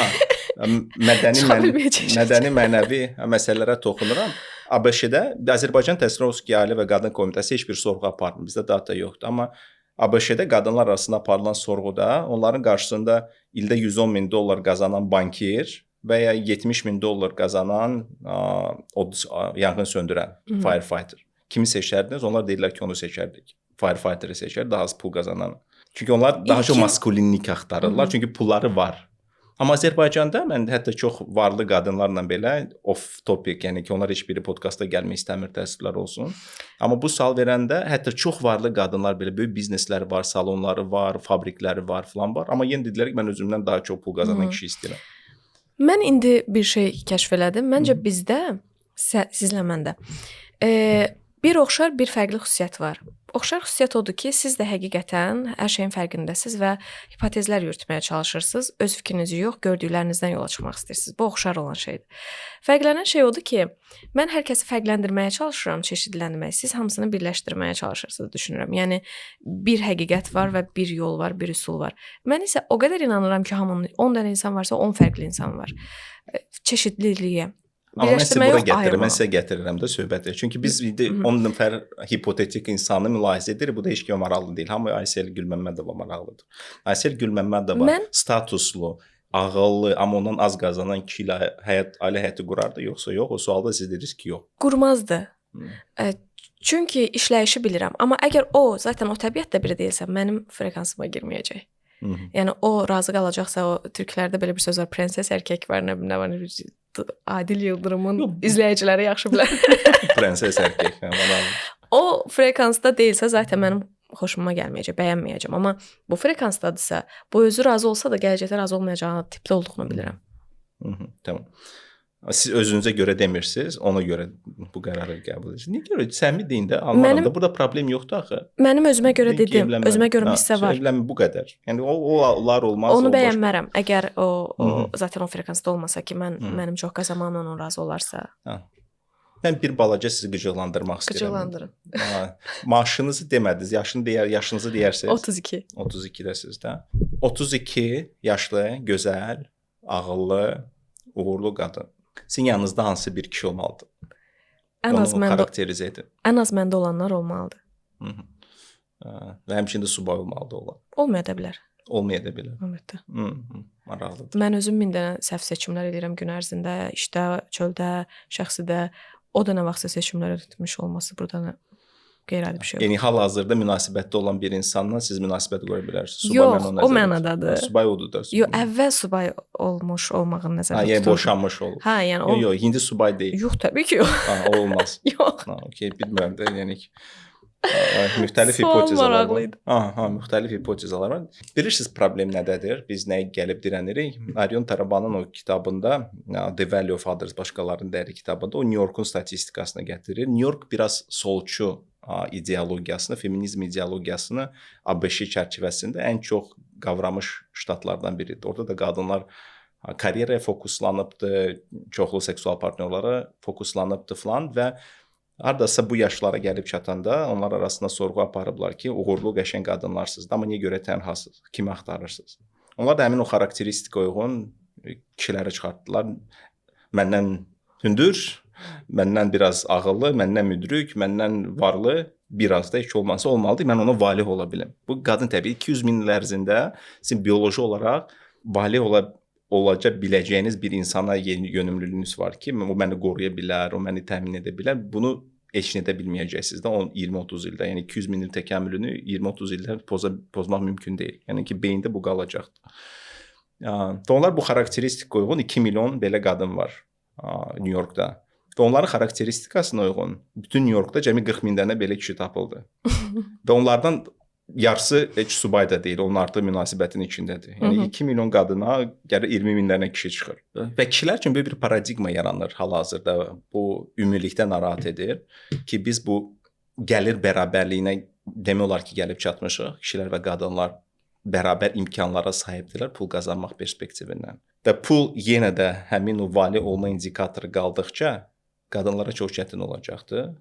Mədəni mənəvi məsələlərə toxunuram. ABŞ-də Azərbaycan Təhsil Üzrə Ali və Qadın Komitəsi heç bir sorğu aparmır. Bizdə data yoxdur, amma ABŞ-də qadınlar arasında aparılan sorğuda onların qarşısında ildə $110,000 qazanan bankir və ya $70,000 qazanan yanğın söndürən firefighter. Kimi seçərdiniz? Onlar deyirlər ki, onu seçərdik. Firefighteri seçər, daha az pul qazanan. Çünki onlar daha çox maskulinlik axtarırlar, çünki pulları var. Amma Azərbaycanda mən hətta çox varlı qadınlarla belə off topic, yəni ki, onlar heç biri podkastda gəlmək istəmir, təəssüflər olsun. Amma bu sual verəndə hətta çox varlı qadınlar belə böyük biznesləri var, salonları var, fabrikləri var falan var. Amma yenə dedilər ki, mən özümdən daha çox pul qazanan kişi istəyirəm. Mən indi bir şey kəşf elədim. Məncə bizdə, sizlə məndə bir oxşar, bir fərqli xüsusiyyət var. Oxşar xüsusiyyət odur ki, siz də həqiqətən hər şeyin fərqindəsiniz və hipotezlər yürütməyə çalışırsınız. Öz fikrinizi yox, gördüklərinizdən yola çıxmaq istəyirsiniz. Bu oxşar olan şeydir. Fərqlənən şey odur ki, mən hər kəsi fərqləndirməyə çalışıram, çeşidləndirməyə. Siz hamısını birləşdirməyə çalışırsınız, düşünürəm. Yəni bir həqiqət var və bir yol var, bir üsul var. Mən isə o qədər inanıram ki, hamının 10 dənə insan varsa 10 fərqli insan var. Çeşidliliyə. Amma mən sizə gətirirəm də söhbəti. Çünki biz 10 nəfər hipotetik insanı mülahizə edirik. Bu da heç kimə maraqlı deyil. Hamı Aysel Gülməmmədova maraqlıdır. Aysel Gülməmmədova statuslu, ağıllı, amma ondan az qazanan kişi ilə ailə həyatı qurardı, yoxsa yox? O sualda siz dediniz ki, yox. Qurmazdı. Çünki işləyişi bilirəm. Amma əgər o zaten o təbiətdə biri deyilsə, mənim frekansıma girməyəcək. Yəni o razı qalacaqsa, o türklərdə belə bir söz var, prenses erkek var, nə var, Adil Yıldırımın izləyiciləri yaxşı bilər. Prenses erkek. O frekansda deyilsə, zaten mənim xoşuma gəlməyəcək, bəyənməyəcəm. Amma bu frekansdadırsa, bu özü razı olsa da gələcəkdə razı olmayacağı tipdə olduğunu bilirəm. Tamam. Siz özünüzə görə demirsiniz, ona görə bu qərarı qəbul edirsiniz. Niyə görə? Səmimi deyin də, anladım da. Burada problem yoxdur axı. Mənim özümə görə dedim, özümə görə hissə var. Evlənmə bu qədər. Yəni onlar olmaz. Onu bəyənmərəm. Əgər o zaten o frekansda olmasa ki, mənim çox qazanmamla onun razı olarsa. Mən bir balaca sizi qıcıqlandırmaq istəyirəm. Qıcıqlandırın. Maaşınızı demədiniz, yaşınızı deyərsiniz. 32. 32-dəsiz də. 32 yaşlı, gözəl, ağıllı, uğurlu qadın. Sizin yanınızda hansı bir kişi olmalıdır? Onu xarakterizə edin. Ən az məndə olanlar olmalıdır. Və həmçinin də subay olmalıdır olan. Olmaya da bilər. Olmaya da bilər. Əlbəttə. Maraqlıdır. Mən özüm 1000 dənə səhv seçimlər edirəm gün ərzində, işdə, çöldə, şəxsidə. O da nə vaxtsa seçimlər etmiş olması burada qeyri-adi bir şey yox. Yəni hal-hazırda münasibətdə olan bir insanla siz münasibət qura bilərsiniz. Yox, o mənadadır. Subay odur da. Yox, əvvəl subay olmuş olmağın nəzərdə tutulur. Yəni boşanmış olur. Hə, yəni o. Yox, indi subay deyil. Yox, təbii ki yox. O olmaz. Yox. Okay, bilmirəm də, yəni müxtəlif hipotezalar var. Müxtəlif hipotezalar var. Bilirsiniz problem nədədir? Biz nəyə gəlib dirənirik? Arion Tarabanın o kitabında The Value of Others, başqalarının dəyəri kitabında o New Yorkun statistikasına gətirir. New York biraz solçu ideologiyasını, feminizm ideologiyasını ABŞ çərçivəsində ən çox qavramış ştatlardan biridir. Orada da qadınlar karyeraya fokuslanıbdı, çoxlu seksual partnyorlara fokuslanıbdı falan və hardasa bu yaşlara gəlib çatanda onlar arasında sorğu aparıblar ki, uğurlu, qəşəng qadınlarsınız, amma niyə görə tənhasınız, kimi axtarırsınız? Onlar da həmin o xarakteristikaya uyğun kişiləri çıxartdılar. Məndən hündür, məndən biraz ağıllı, məndən müdrik, məndən varlı, biraz da heç olmasa olmalıdır. Mən ona valih ola bilim. Bu qadın təbii 200 min il ərzində sizin bioloji olaraq valih olacaq biləcəyiniz bir insana yönümlülüyünüz var ki, o məni qoruya bilər, o məni təmin edə bilər. Bunu heç edə bilməyəcəksiniz də 20-30 ildə. Yəni 200 min il təkamülünü 20-30 ildə pozmaq mümkün deyil. Yəni ki, beyində bu qalacaqdır. Onlar bu xarakteristikaya uyğun 2 milyon belə qadın var New Yorkda. Və onların xarakteristikasına uyğun bütün New Yorkda cəmi 40 min dənə belə kişi tapıldı. Və onlardan yarısı heç subay da deyil, onun artıq münasibətin içindədir. Yəni 2 milyon qadına gəlir 20 min dənə kişi çıxır. Və kişilər üçün böyük bir paradigma yaranır hal-hazırda. Bu ümumilikdə narahat edir ki, biz bu gəlir bərabərliyinə demək olar ki, gəlib çatmışıq. Kişilər və qadınlar bərabər imkanlara sahibdirlər pul qazanmaq perspektivindən. Və pul yenə də həmin o vali olma indikatoru qaldıqca qadınlara çox çətin olacaqdır.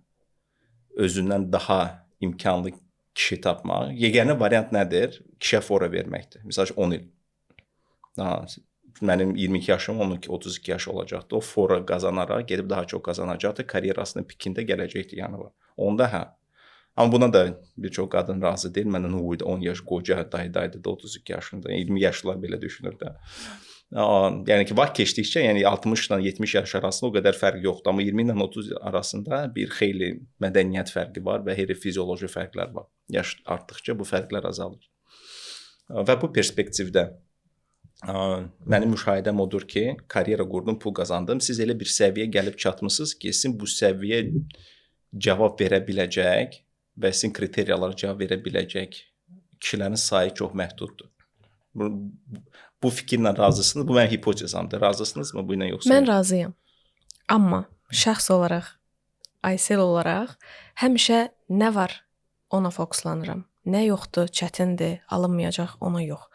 Özündən daha imkanlı kişi tapmaq. Yeganə variant nədir? Kişiyə fora verməkdir. Məsəl üçün 10 il. Mənim 22 yaşım, onun 32 yaş olacaqdır. O fora qazanaraq gedib daha çox qazanacaqdır. Karyerasının pikində gələcəkdir yanıma. Onda hə. Amma buna da bir çox qadın razı deyil. Məndən 10 yaş qoca dayı da 32 yaşında, 20 yaşlılar belə düşünür də. Yəni ki, vaxt keçdikcə, yəni 60 ilə 70 yaş arasında o qədər fərq yoxdur, amma 20 ilə 30 arasında bir xeyli mədəniyyət fərqi var və xeyli fizioloji fərqlər var. Yaş artdıqca bu fərqlər azalır. Və bu perspektivdə mənim müşahidəm odur ki, karyera qurdum, pul qazandım. Siz elə bir səviyyəyə gəlib çatmısınız ki, sizin bu səviyyəyə cavab verə biləcək və sizin kriteriyalara cavab verə biləcək kişilərin sayı çox məhduddur. Bu fikirlə razısınız? Bu mənim hipotezamdır. Razısınızmı bu ilə yoxsa? Mən razıyam. Amma şəxs olaraq, Aysel olaraq həmişə nə var ona fokuslanıram. Nə yoxdur, çətindir, alınmayacaq ona yox.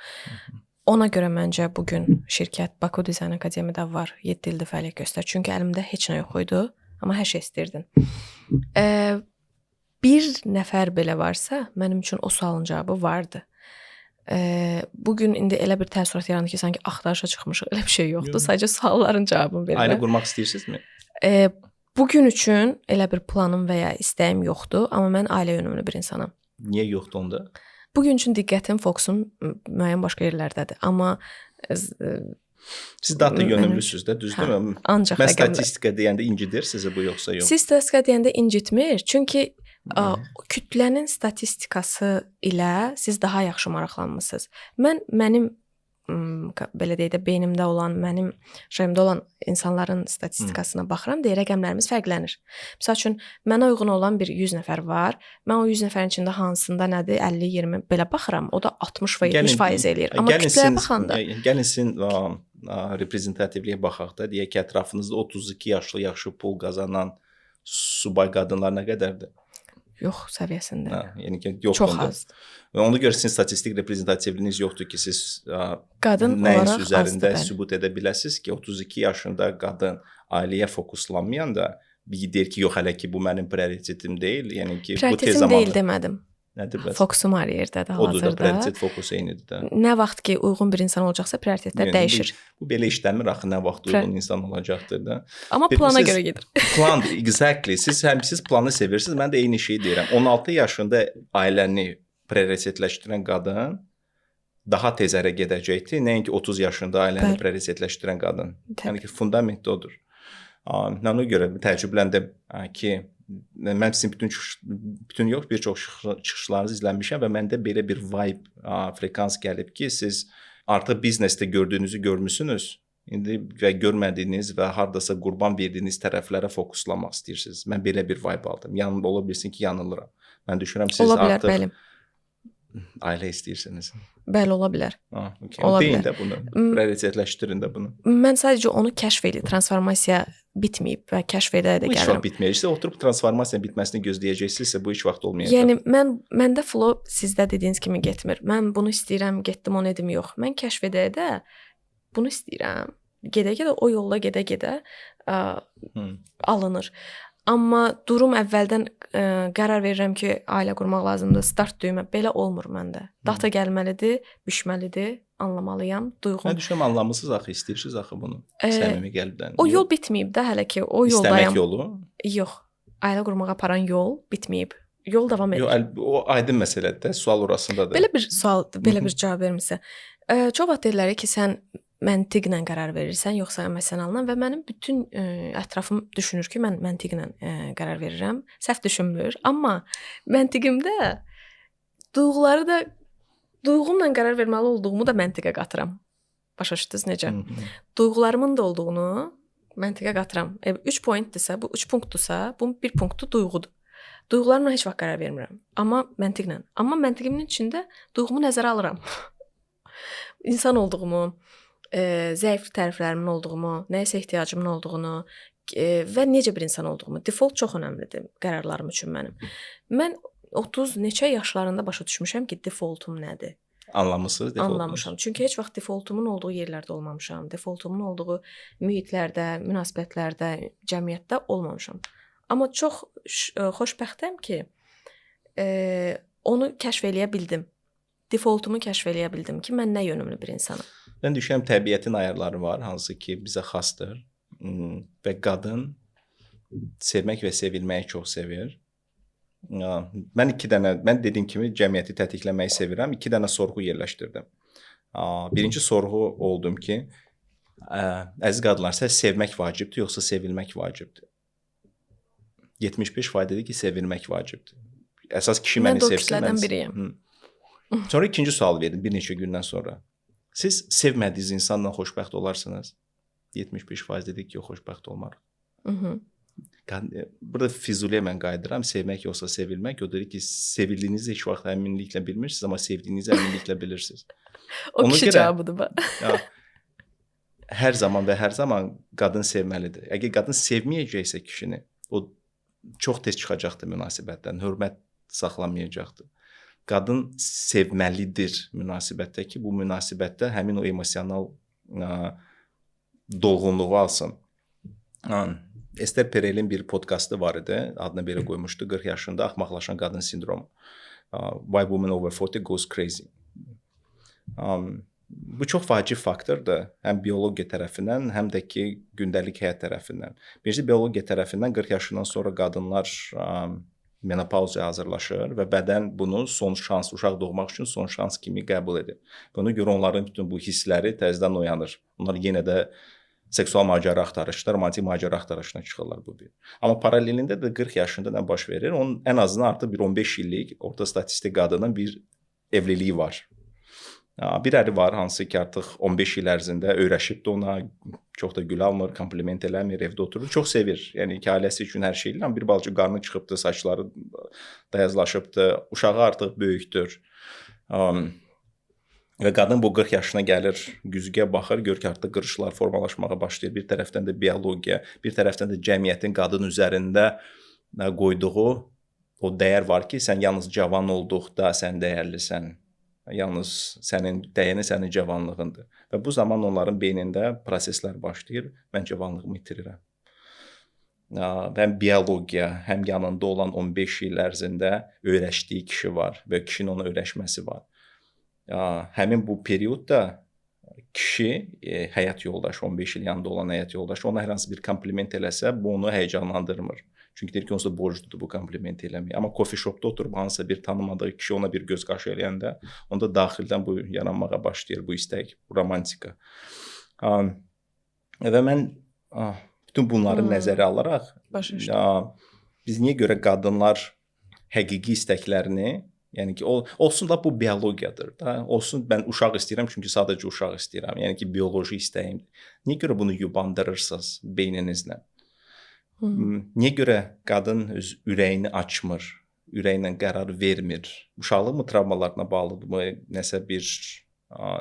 Ona görə məncə bu gün şirkət Baku Dizayn Akademiyada var. 7 ildir fəaliyyət göstərir. Çünki əlimdə heç nə yox idi, amma hər şey istəyirdim. Bir nəfər belə varsa, mənim üçün o sualın cavabı vardı. Bugün indi elə bir təəssürat yarandı ki, sanki axtarışa çıxmışıq. Elə bir şey yoxdur. Sadəcə sualların cavabını verirəm. Ailə qurmaq istəyirsinizmi? Bugün üçün elə bir planım və ya istəyim yoxdur, amma mən ailə yönümlü bir insanam. Niyə yoxdur onda? Bugün üçün diqqətim, fokusum müəyyən başqa yerlərdədir. Amma siz daha da yönümlüsüz də, düzdürmü? Ancaq mən statistika deyəndə incidir sizi bu yoxsa yox? Siz statistika deyəndə incitmir. Çünki kütlənin statistikası ilə siz daha yaxşı maraqlanmısınız. Mənim belə deyək də beynimdə olan, mənim şəymdə olan insanların statistikasına baxıram, deyə rəqəmlərimiz fərqlənir. Məsəl üçün mənə uyğun olan bir 100 nəfər var. Mən o 100 nəfərin içində hansında nədir? 50-20 belə baxıram. O da 60 və 70% eləyir. Amma kütləyə baxanda gəlin sizin reprezentativliyə baxaq da, deyək ki, ətrafınızda 32 yaşlı yaxşı pul qazanan subay qadınlar nə qədərdir? Yox səviyyəsində. Yəni ki, yoxdur. Çox azdır. Və ona görə sizin statistik reprezentativliyiniz yoxdur ki, siz qadın olaraq üzərində sübut edə biləsiniz ki, 32 yaşında qadın ailəyə fokuslanmayan da deyir ki, yox hələ ki bu mənim prioritetim deyil. Yəni ki, bu tez zamanda deyil demədim. Nədir bəs? Fokusum var yerdədir hal-hazırda. Odur da prioritet fokusu eynidir də. Nə vaxt ki uyğun bir insan olacaqsa prioritetlər dəyişir. Bu belə işləmir axı, nə vaxt uyğun insan olacaqdır da. Amma plana görə gedir. Plan, exactly. Siz planı sevirsiniz. Mən də eyni şeyi deyirəm. 16 yaşında ailəni prioritetləşdirən qadın daha tez ərə gedəcəkdir, nəinki 30 yaşında ailəni prioritetləşdirən qadın. Yəni ki, fundament odur. Mən ona görə təəccübləndim ki, mən sizin bütün yox, bir çox çıxışlarınızı izləmişəm və məndə belə bir vibe, frekans gəlib ki, siz artıq biznesdə gördüyünüzü görmüsünüz. İndi və görmədiyiniz və hardasa qurban verdiyiniz tərəflərə fokuslanmaq istəyirsiniz. Mən belə bir vibe aldım. Yanımda ola bilsin ki, yanılıram. Mən düşünürəm siz artıq bəli. Ailə istəyirsiniz. Bəli, ola bilər. Okay. Deyin də bunu, prioritetləşdirin də bunu. Mən sadəcə onu kəşf edirəm. Transformasiya bitməyib və kəşf edə gəlirəm. Bu heç vaxt bitməyəcəksə, oturub transformasiyanın bitməsini gözləyəcəksinizsə, bu heç vaxt olmayacaq. Yəni məndə flow sizdə dediyiniz kimi getmir. Mən bunu istəyirəm, getdim, onu edim yox. Mən kəşf edə bunu istəyirəm. Gedə-gedə o yolla gedə-gedə alınır. Amma durum əvvəldən qərar verirəm ki, ailə qurmaq lazımdır, start düymə. Belə olmur məndə. Data gəlməlidir, bişməlidir, anlamalıyam, duyğum. Mən düşünürəm anlamısınız axı, istəyirsiniz axı bunu. Səmimi qəlbdən. O yol bitməyib də hələ ki, o yoldayam. İstəmək yolu? Yox. Ailə qurmağa aparan yol bitməyib. Yol davam edir. Yox, o aydın məsələdir, sual orasındadır. Belə bir sual, belə bir cavab vermirsə. Çox vaxt deyirlər ki, sən məntiqlə qərar verirsən, yoxsa əməsənalnan və mənim bütün ətrafım düşünür ki, mən məntiqlə qərar verirəm. Səhv düşünmür, amma məntiqimdə duyğuları da duyğumla qərar verməli olduğumu da məntiqə qatıram. Başa düşdünüz necə? Duyğularımın da olduğunu məntiqə qatıram. 3 pointdirsə, bu 3 punktdursa, bunun 1 punktu duyğudur. Duyğularımla heç vaxt qərar vermirəm, amma məntiqlə. Amma məntiqimin içində duyğumu nəzərə alıram. İnsan olduğumu, zəif tərəflərimin olduğumu, nəyəsə ehtiyacımın olduğunu və necə bir insan olduğumu. Default çox önəmlidir qərarlarım üçün mənim. Mən 30 neçə yaşlarında başa düşmüşəm ki, defaultum nədir? Anlamısınız defaultumu? Anlamışam. Çünki heç vaxt defaultumun olduğu yerlərdə olmamışam. Defaultumun olduğu mühitlərdə, münasibətlərdə, cəmiyyətdə olmamışam. Amma çox xoşbəxtəm ki, onu kəşf eləyə bildim. Defaultumu kəşf eləyə bildim ki, mən nə yönümlü bir insanam. Mən düşünürəm təbiətin ayarları var, hansı ki bizə xasdır və qadın sevmək və sevilməyi çox sevir Mən 2 dənə, mən dediyim kimi cəmiyyəti tətikləməyi sevirəm. 2 dənə sorğu yerləşdirdim. Birinci sorğu oldum ki, əziz qadınlar, sizə sevmək vacibdir yoxsa sevilmək vacibdir? 75% dedi ki, sevilmək vacibdir. Əsas kişi məni sevsin, mən də o kütlədən biriyəm. Sonra ikinci sual verdim bir neçə gündən sonra. Siz sevmədiyiniz insanla xoşbəxt olarsınız? 75% dedi ki, xoşbəxt olmarıq. Burada Füzuliyə mən qayıdıram, sevmək yoxsa sevilmək. O dedi ki, sevildiyinizi heç vaxt əminliklə bilmirsiniz, amma sevdiyinizi əminliklə bilirsiniz. O kişi cavabıdır bu. Hər zaman və hər zaman qadın sevməlidir. Əgər qadın sevməyəcəksə kişini, o çox tez çıxacaqdır münasibətdən, hörmət saxlamayacaqdır. Qadın sevməlidir münasibətdə ki, bu münasibətdə həmin o emosional dolğunluğu alsın. Esther Perel'in bir podkastı var idi, adını belə qoymuşdu, 40 yaşında axmaqlaşan qadın sindromu. Why Women Over 40 Goes Crazy. Bu çox vacib faktordur, həm biologiya tərəfindən, həm də ki, gündəlik həyat tərəfindən. Birinci, biologiya tərəfindən 40 yaşından sonra qadınlar menopauzaya hazırlaşır və bədən bunu son şans, uşaq doğmaq üçün son şans kimi qəbul edir. Buna görə onların bütün bu hissləri təzədən oyanır. Onlar yenə də seksual macəra axtarışlar, romantik macəra axtarışına çıxırlar bu bir. Amma paralelində də 40 yaşında nə baş verir? Onun ən azından artıq bir 15 illik orta statistik qadının bir evliliyi var. Bir əri var, hansı ki, artıq 15 il ərzində öyrəşibdir ona, çox da gül almır, kompliment eləmir, evdə oturur, çox sevir. Yəni ki, ailəsi üçün hər şey ilə bir balaca qarnı çıxıbdır, saçları dayazlaşıbdır, uşağı artıq böyükdür. Və qadın bu 40 yaşına gəlir, güzgüyə baxır, gör ki, artıq qırışlar formalaşmağa başlayır. Bir tərəfdən də biologiya, bir tərəfdən də cəmiyyətin qadın üzərində qoyduğu o dəyər var ki, sən yalnız cavan olduqda sən dəyərlisən. Yalnız sənin dəyəni sənin cavanlığındır. Və bu zaman onların beynində proseslər başlayır. Mən cavanlığımı itirirəm. Həm biologiya, həm yanında olan 15 il ərzində öyrəşdiyi kişi var və kişinin ona öyrəşməsi var. Həmin bu periodda kişi, həyat yoldaşı, 15 il yanında olan həyat yoldaşı ona hər hansı bir kompliment eləsə, bu onu həyəcanlandırmır. Çünki deyir ki, onsuz da borcludur bu komplimenti eləməyə. Amma coffee shopda oturub hansısa bir tanımadığı kişi ona bir göz qaşı eləyəndə, onda daxildən bu yaranmağa başlayır, bu istək, bu romantika. Və mən bütün bunları nəzərə alaraq, biz niyə görə qadınlar həqiqi istəklərini, yəni ki, olsun da bu biologiyadır da, olsun mən uşaq istəyirəm çünki sadəcə uşaq istəyirəm, yəni ki, bioloji istəyimdir. Niyə görə bunu yubandırırsınız beyninizlə? Niyə görə qadın öz ürəyini açmır, ürəklə qərar vermir? Uşaqlıq travmalarına bağlıdırmı? Nəsə bir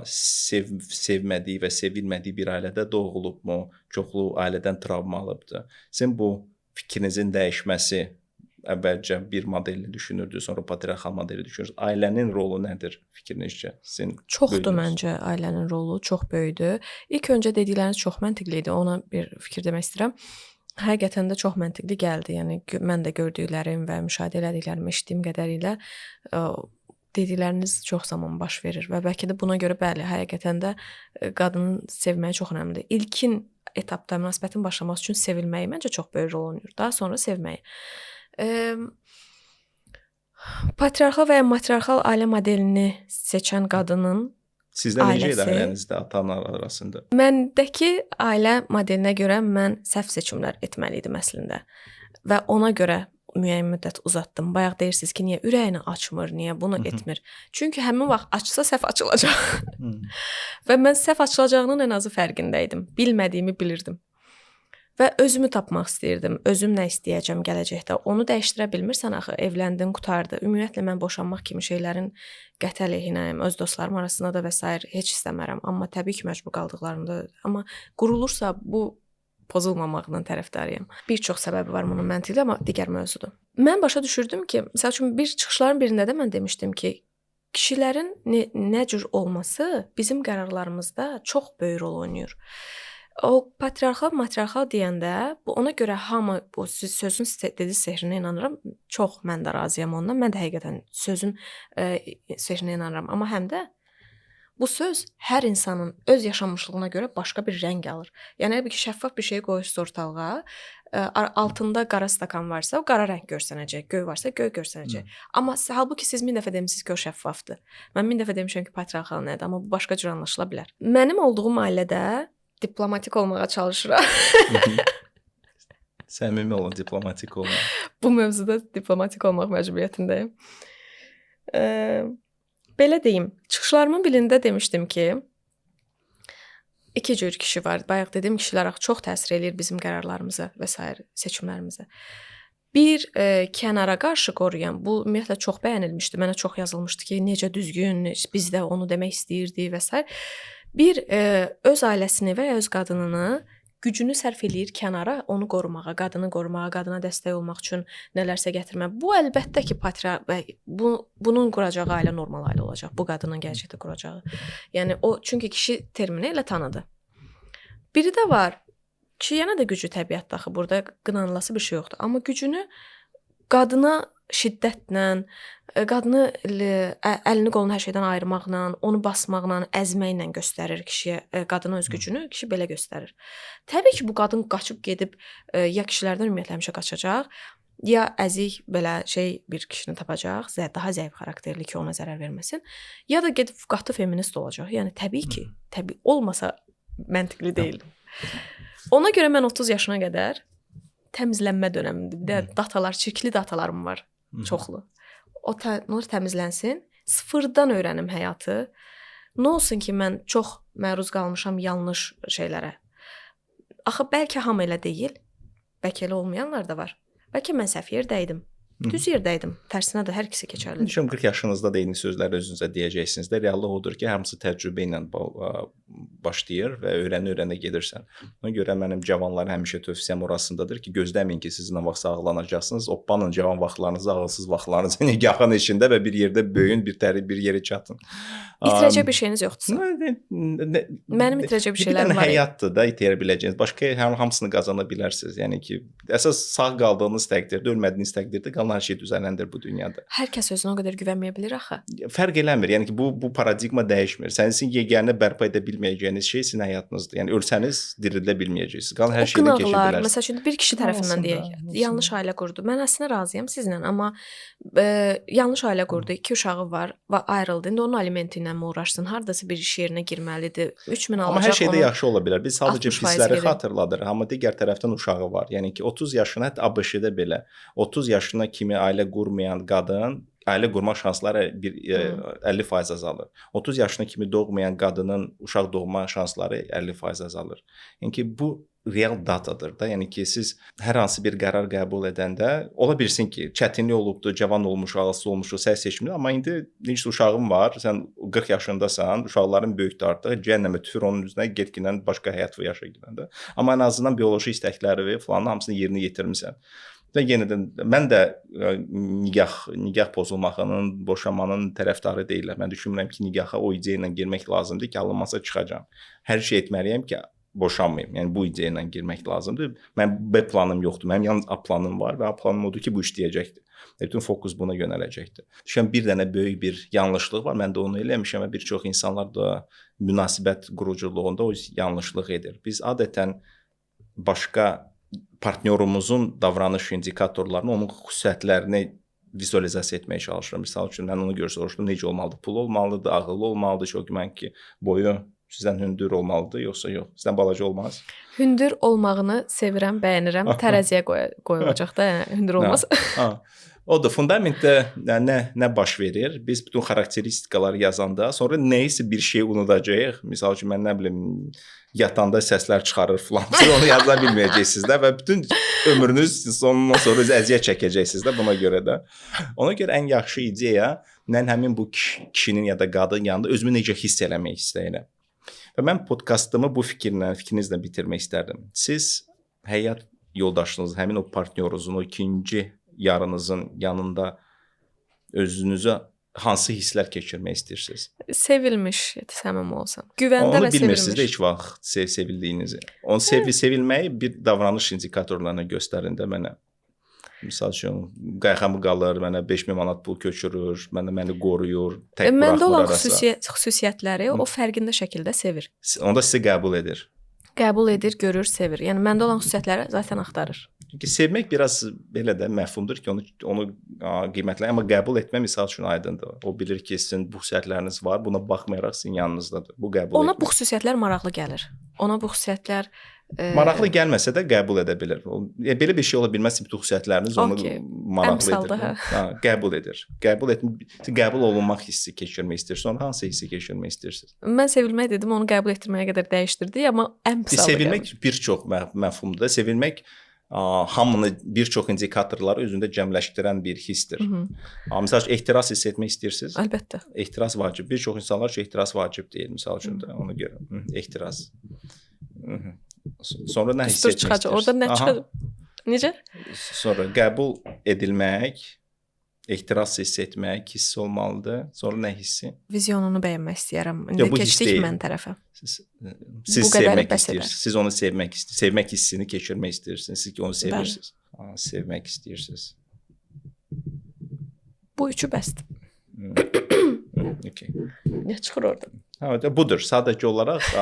sevmədiyi və sevilmədiyi bir ailədə doğulubmu? Çoxlu ailədən travma alıbdır. Sizin bu fikrinizin dəyişməsi, əvvəlcə bir modeli düşünürdünüz, sonra patriarxal modeli düşünürsünüz. Ailənin rolu nədir fikrinizcə? Çoxdur məncə ailənin rolu, çox böyükdür. İlk öncə dedikləriniz çox məntiqli idi, ona bir fikir demək istəyirəm. Həqiqətən də çox məntiqli gəldi. Yəni mən də gördüklərim və müşahidə elədiklərim, eşitdiyim qədərilə dedikləriniz çox zaman baş verir və bəlkə də buna görə bəli, həqiqətən də qadının sevməyi çox önəmlidir. İlkin etapda münasibətin başlaması üçün sevilməyi məncə çox böyük rol oynayır. Daha sonra sevməyi. Patriarxal və ya matriarxal ailə modelini seçən qadının sizdə necə idi ailənizdə, ata-ana arasında? Məndəki ailə modelinə görə mən səhv seçimlər etməli idim əslində və ona görə müəyyən müddət uzatdım. Bayaq deyirsiniz ki, niyə ürəyini açmır, niyə bunu etmir? Çünki həmin vaxt açsa səhv açılacaq. Və mən səhv açılacağının ən azı fərqində idim. Bilmədiyimi bilirdim. Və özümü tapmaq istəyirdim. Özüm nə istəyəcəm gələcəkdə. Onu dəyişdirə bilmirsən axı, evləndin, qutardı. Ümumiyyətlə mən boşanmaq kimi şeylərin qəti əleyhinəyəm. Öz dostlarım arasında da və s. heç istəmərəm. Amma təbii ki, məcbur qaldıqlarımda. Amma qurulursa bu pozulmamağının tərəfdarıyam. Bir çox səbəbi var bunun məntiqli, amma digər mövzudur. Mən başa düşürdüm ki, məsəl üçün bir çıxışların birində də mən demişdim ki, kişilərin nə cür olması bizim qərarlarımızda çox böyük rol oynayır. O patriarxal, matriarxal deyəndə, bu ona görə hamı bu sözün dediyi sehrinə inanıram. Çox mən də razıyam ondan. Mən də həqiqətən sözün sehrinə inanıram. Amma həm də bu söz hər insanın öz yaşamışlığına görə başqa bir rəng alır. Yəni bir şəffaf bir şey qoyursunuz ortalığa, altında qara stakan varsa, o qara rəng görsənəcək, göy varsa, göy görsənəcək. Amma halbuki siz 1000 dəfə demisiniz ki, o şəffafdır. Mən 1000 dəfə demişəm ki, patriarxal nədir, amma bu başqa cür anlaşıla bilər. Mənim olduğum ailədə diplomatik olmağa çalışıram. Səmimi olun, diplomatik olun. Bu mövzuda diplomatik olmaq məcburiyyətindəyim. Belə deyim, çıxışlarımın birində demişdim ki, iki cür kişi var. Bayaq dedim, kişilər çox təsir eləyir bizim qərarlarımıza və s. seçimlərimizə. Bir kənara qarşı qoruyan, bu ümumiyyətlə çox bəyənilmişdi. Mənə çox yazılmışdı ki, necə düzgün, biz də onu demək istəyirdik və s. Bir öz ailəsini və ya öz qadınını gücünü sərf eləyir kənara, onu qorumağa, qadını qorumağa, qadına dəstək olmaq üçün nələrsə gətirmək. Bu əlbəttə ki, bunun quracağı ailə normal ailə olacaq. Bu qadının gələcəkdə quracağı. Yəni o çünki kişi termini elə tanıdı. Biri də var. Kişi yenə də gücü təbiətdə axı, burada qınanılası bir şey yoxdur. Amma gücünü qadına şiddətlə, qadını əlini qolunu hər şeydən ayırmaqla, onu basmaqla, əzməklə göstərir kişiyə, qadına öz gücünü, kişi belə göstərir. Təbii ki, bu qadın qaçıb gedib ya kişilərdən ümumiyyətlə həmişə qaçacaq, ya əzik belə bir kişini tapacaq, daha zəif xarakterli ki, ona zərər verməsin, ya da gedib qatı feminist olacaq. Yəni təbii ki, təbii olmasa məntiqli deyil. Ona görə mən 30 yaşına qədər təmizlənmə dönəmimdir. Bir də datalar, çirkli datalarım var, çoxlu. O təmizlənsin, sıfırdan öyrənim həyatı. Nə olsun ki, mən çox məruz qalmışam yanlış şeylərə. Axı bəlkə hamı elə deyil, bəlkə elə olmayanlar da var. Bəlkə mən səhv yerdəydim. Düz yerdəydim. Tərsinə də hər ikisi keçərlidir. Düşünürəm 40 yaşınızda da eyni sözləri özünüzə deyəcəksiniz də. Reallıq odur ki, hamısı təcrübə ilə başlayır və öyrənə gedirsən. Ona görə mənim cavanlara həmişə tövsiyəm orasındadır ki, gözləməyin ki, siz nə vaxt ağlanacaqsınız. Oppanın cavan vaxtlarınızı, ağılsız vaxtlarınızı nigahın içində və bir yerdə böyüyün, bir yerə çatın. İtirəcək bir şeyiniz yoxdursa. Mənim itirəcək bir şeylərim var. Həyatdır da itirə biləcəyiniz. Başqa hamısını qazana bilərsiniz. Yəni ki, əsas sağ qaldığınız təqdirdə, ölmədiyiniz təqdirdə hər şey düzələndir bu dünyada. Hər kəs özünə o qədər güvənməyə bilir axı. Fərq eləmir. Yəni ki, bu paradigma dəyişmir. Sizin yeganə bərpa edə bilməyəcəyiniz şey sizin həyatınızdır. Yəni ölsəniz dirilə bilməyəcəksiniz. Qalan hər şeyi keçə bilərsiniz. Məsəl üçün bir kişi tərəfindən deyək, yanlış ailə qurdu. Mən əslində razıyam sizlə, amma yanlış ailə qurdu, 2 uşağı var və ayrıldı. İndi onun alimenti ilə uğraşsın. Hardasa bir iş yerinə girməlidir. 3000 alacaq. Amma hər şeydə yaxşı ola bilər. Biz sadəcə pisləri xatırladırıq. Amma digər tərəfdən uşağı var. Yəni ki, 30 yaşına, hətta ABŞ-də belə 30 yaşına kimi ailə qurmayan qadın, ailə qurmaq şansları 50% azalır. 30 yaşına kimi doğmayan qadının uşaq doğma şansları 50% azalır. Yəni ki, bu real datadır da. Yəni ki, siz hər hansı bir qərar qəbul edəndə ola bilsin ki, çətinlik olubdu, cavan olmuş, ağılsız olmuş, səs seçimli, amma indi necə uşağın var, sən 40 yaşındasan, uşaqların böyükdür artıq, cəhənnəmə tüfür onun üzünə, get-gidən başqa həyat və yaşa gedəndə. Amma ən azından bioloji istəkləri və falanın hamısını yerinə yetirmisən. Və yenə də mən də nigah pozulmağının, boşanmanın tərəfdarı deyiləm. Mən düşünmürəm ki, nigaha o ideya ilə girmək lazımdır ki, alınmasa çıxacağam. Hər şey etməliyəm ki, boşanmayım. Yəni bu ideya ilə girmək lazımdır. Mən B planım yoxdur. Mənim yalnız A planım var və A planım odur ki, bu işləyəcəkdir. Bütün fokus buna yönələcəkdir. Düşünürəm bir dənə böyük bir yanlışlıq var. Mən də onu eləmişəm və bir çox insanlar da münasibət quruculuğunda o yanlışlıq edir. Biz adətən başqa partnyorumuzun davranış indikatorlarını, onun xüsusiyyətlərini vizualizasiya etməyə çalışıram. Misal üçün, mən onu görə soruşdum, necə olmalıdır? Pul olmalıdır, ağıllı olmalıdır, çox güman ki, boyu sizdən hündür olmalıdır, yoxsa yox? Sizdən balaca olmaz? Hündür olmağını sevirəm, bəyənirəm. Tərəziyə qoyulacaq da, yəni hündür olmaz. Odur, fundamentdə nə baş verir? Biz bütün xarakteristikaları yazanda, sonra nəyisə bir şey unudacağıq. Misal üçün, mən nə bilim, yatanda səslər çıxarır filan. Siz onu yaza bilməyəcəksiniz də və bütün ömrünüz sonundan sonra əziyyət çəkəcəksiniz də buna görə də. Ona görə ən yaxşı ideya mən həmin bu kişinin ya da qadının yanında özümü necə hiss eləmək istəyirəm. Və mən podkastımı bu fikrinizlə bitirmək istərdim. Siz həyat yoldaşınız, həmin o partnyorunuzun, o ikinci yarınızın yanında özünüzə hansı hisslər keçirmək istəyirsiniz? Sevilmiş, səmimi olsam. Güvəndə və sevilmiş. Onu bilmirsiniz də heç vaxt sevildiyinizi. Onu sevilməyi bir davranış indikatorlarına göstərin də mənə. Misal üçün, qayğamı qalır, mənə 5000 manat pul köçürür, məni qoruyur, tək buraxmır arası. Məndə olan xüsusiyyətləri o fərqində şəkildə sevir. Onda sizi qəbul edir. Qəbul edir, görür, sevir. Yəni məndə olan xüsusiyyətləri zaten axtarır. Çünki sevmək biraz belə də məfhumdur ki, onu qiymətləndir, amma qəbul etmə misal üçün aydındır. O bilir ki, sizin bu xüsusiyyətləriniz var, buna baxmayaraq sizin yanınızdadır. Bu qəbul Ona etmir. bu xüsusiyyətlər maraqlı gəlir. Ona bu xüsusiyyətlər Maraqlı gəlməsə də qəbul edə bilər. Belə bir şey ola bilməz ki, bütün xüsusiyyətləriniz onu maraqlı edir. Qəbul edir. Qəbul olunmaq hissi keçirmək istəyir. Sonra hansı hissi keçirmək istəyirsiniz? Mən sevilmək dedim, onu qəbul etdirməyə qədər dəyişdirdik, amma ən pis halda sevilmək bir çox məfhumdur. Sevilmək hamını bir çox indikatorları özündə cəmləşdirən bir hissdir. Məsələn, ehtiras hiss etmək istəyirsiniz? Əlbəttə. Ehtiras vacib. Bir çox insanlar üçün ehtiras vacib deyil, məsəl üçün də ona görə. Ehtiras. Sonra nə hiss etmək istəyirsiniz? Orada nə çıxacaq? Necə? Sonra qəbul edilmək, ehtiras hiss etmək hissi olmalıdır. Sonra nə hissi? Vizyonunu bəyənmək istəyirəm. İndi keçdik mən tərəfə. Siz sevmək istəyirsiniz. Siz onu sevmək istəyirsiniz. Sevmək hissini keçirmək istəyirsiniz. Siz ki onu sevirsiniz. Sevmək istəyirsiniz. Bu üçü bəsdir. Okay. Nə çıxır orada? Ha, budur. Sadəcə olaraq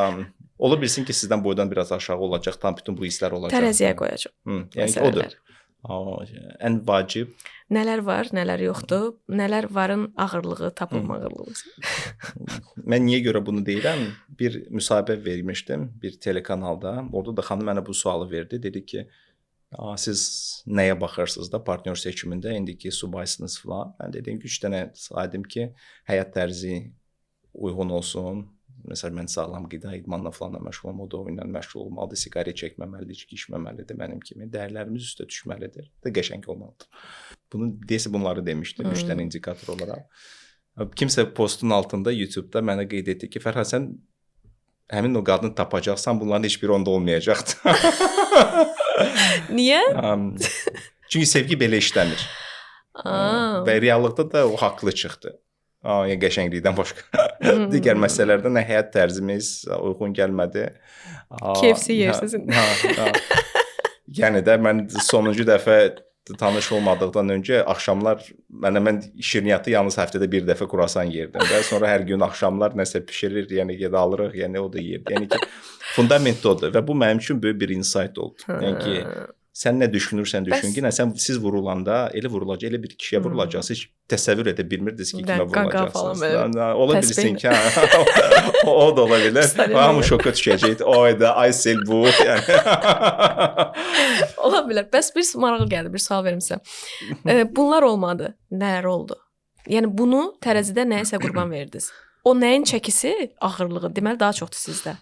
ola bilsin ki, sizdən boydan biraz aşağı olacaq, tam bütün bu hisslər olacaq. Tərəziyə qoyacağam. Yəni odur. Ən vacib. Nələr var, nələr yoxdur? Nələr varın ağırlığı, tapılmağırlığı. Mən niyə görə bunu deyirəm? Bir müsahibə vermişdim bir telekanalda. Orada da xanım mənə bu sualı verdi. Dedi ki, siz nəyə baxırsınız da partnyor seçimində, indiki subaysınız falan. Mən dedim ki, 3 dənə saydım ki, həyat tərzi uyğun olsun. Məsələn, mən sağlam qida idmanla falan məşğul olmalıyam, o da oyunla məşğul olmalıdır, siqaret çəkməməlidir, içki içməməlidir mənim kimi. Dəyərlərimiz üstə düşməlidir və qəşəng olmalıdır. Bunu deyəsə bunları demişdim 3 dənə indikator olaraq. Kimsə postun altında YouTube-da mənə qeyd etdi ki, Fərhad, sən həmin o qadını tapacaqsan, bunların heç biri onda olmayacaqdı. Niyə? Çünki sevgi belə işləmir. Və reallıqda da o haqlı çıxdı. Yəni qəşənglikdən başqa digər məsələlərdə nə həyat tərzimiz uyğun gəlmədi. KFC yersiz. Yəni də mən sonuncu dəfə tanış olmadıqdan öncə axşamlar mən şirniyyatı yalnız həftədə bir dəfə kruasan yerdim və sonra hər gün axşamlar nəsə bişirir, yəni gedə alırıq, yəni o da yerdi. Yəni ki, fundament odur və bu mənim üçün böyük bir insight oldu. Yəni ki, sən nə düşünürsən düşün ki, siz vurulanda elə vurulacaq, elə bir kişiyə vurulacaqsınız, heç təsəvvür edə bilmirdiniz ki, kimə vurulacaqsınız. Ola bilsin ki, o da ola bilər. Hamı şoka düşəcək. Oyda, Aysel bu. Ola bilər. Bəs bir maraqlı gəldi, bir sual verim sizə. Bunlar olmadı. Nələr oldu? Yəni bunu tərəzidə nəyəsə qurban verdiniz. O nəyin çəkisi, ağırlığı, deməli daha çoxdur sizdə.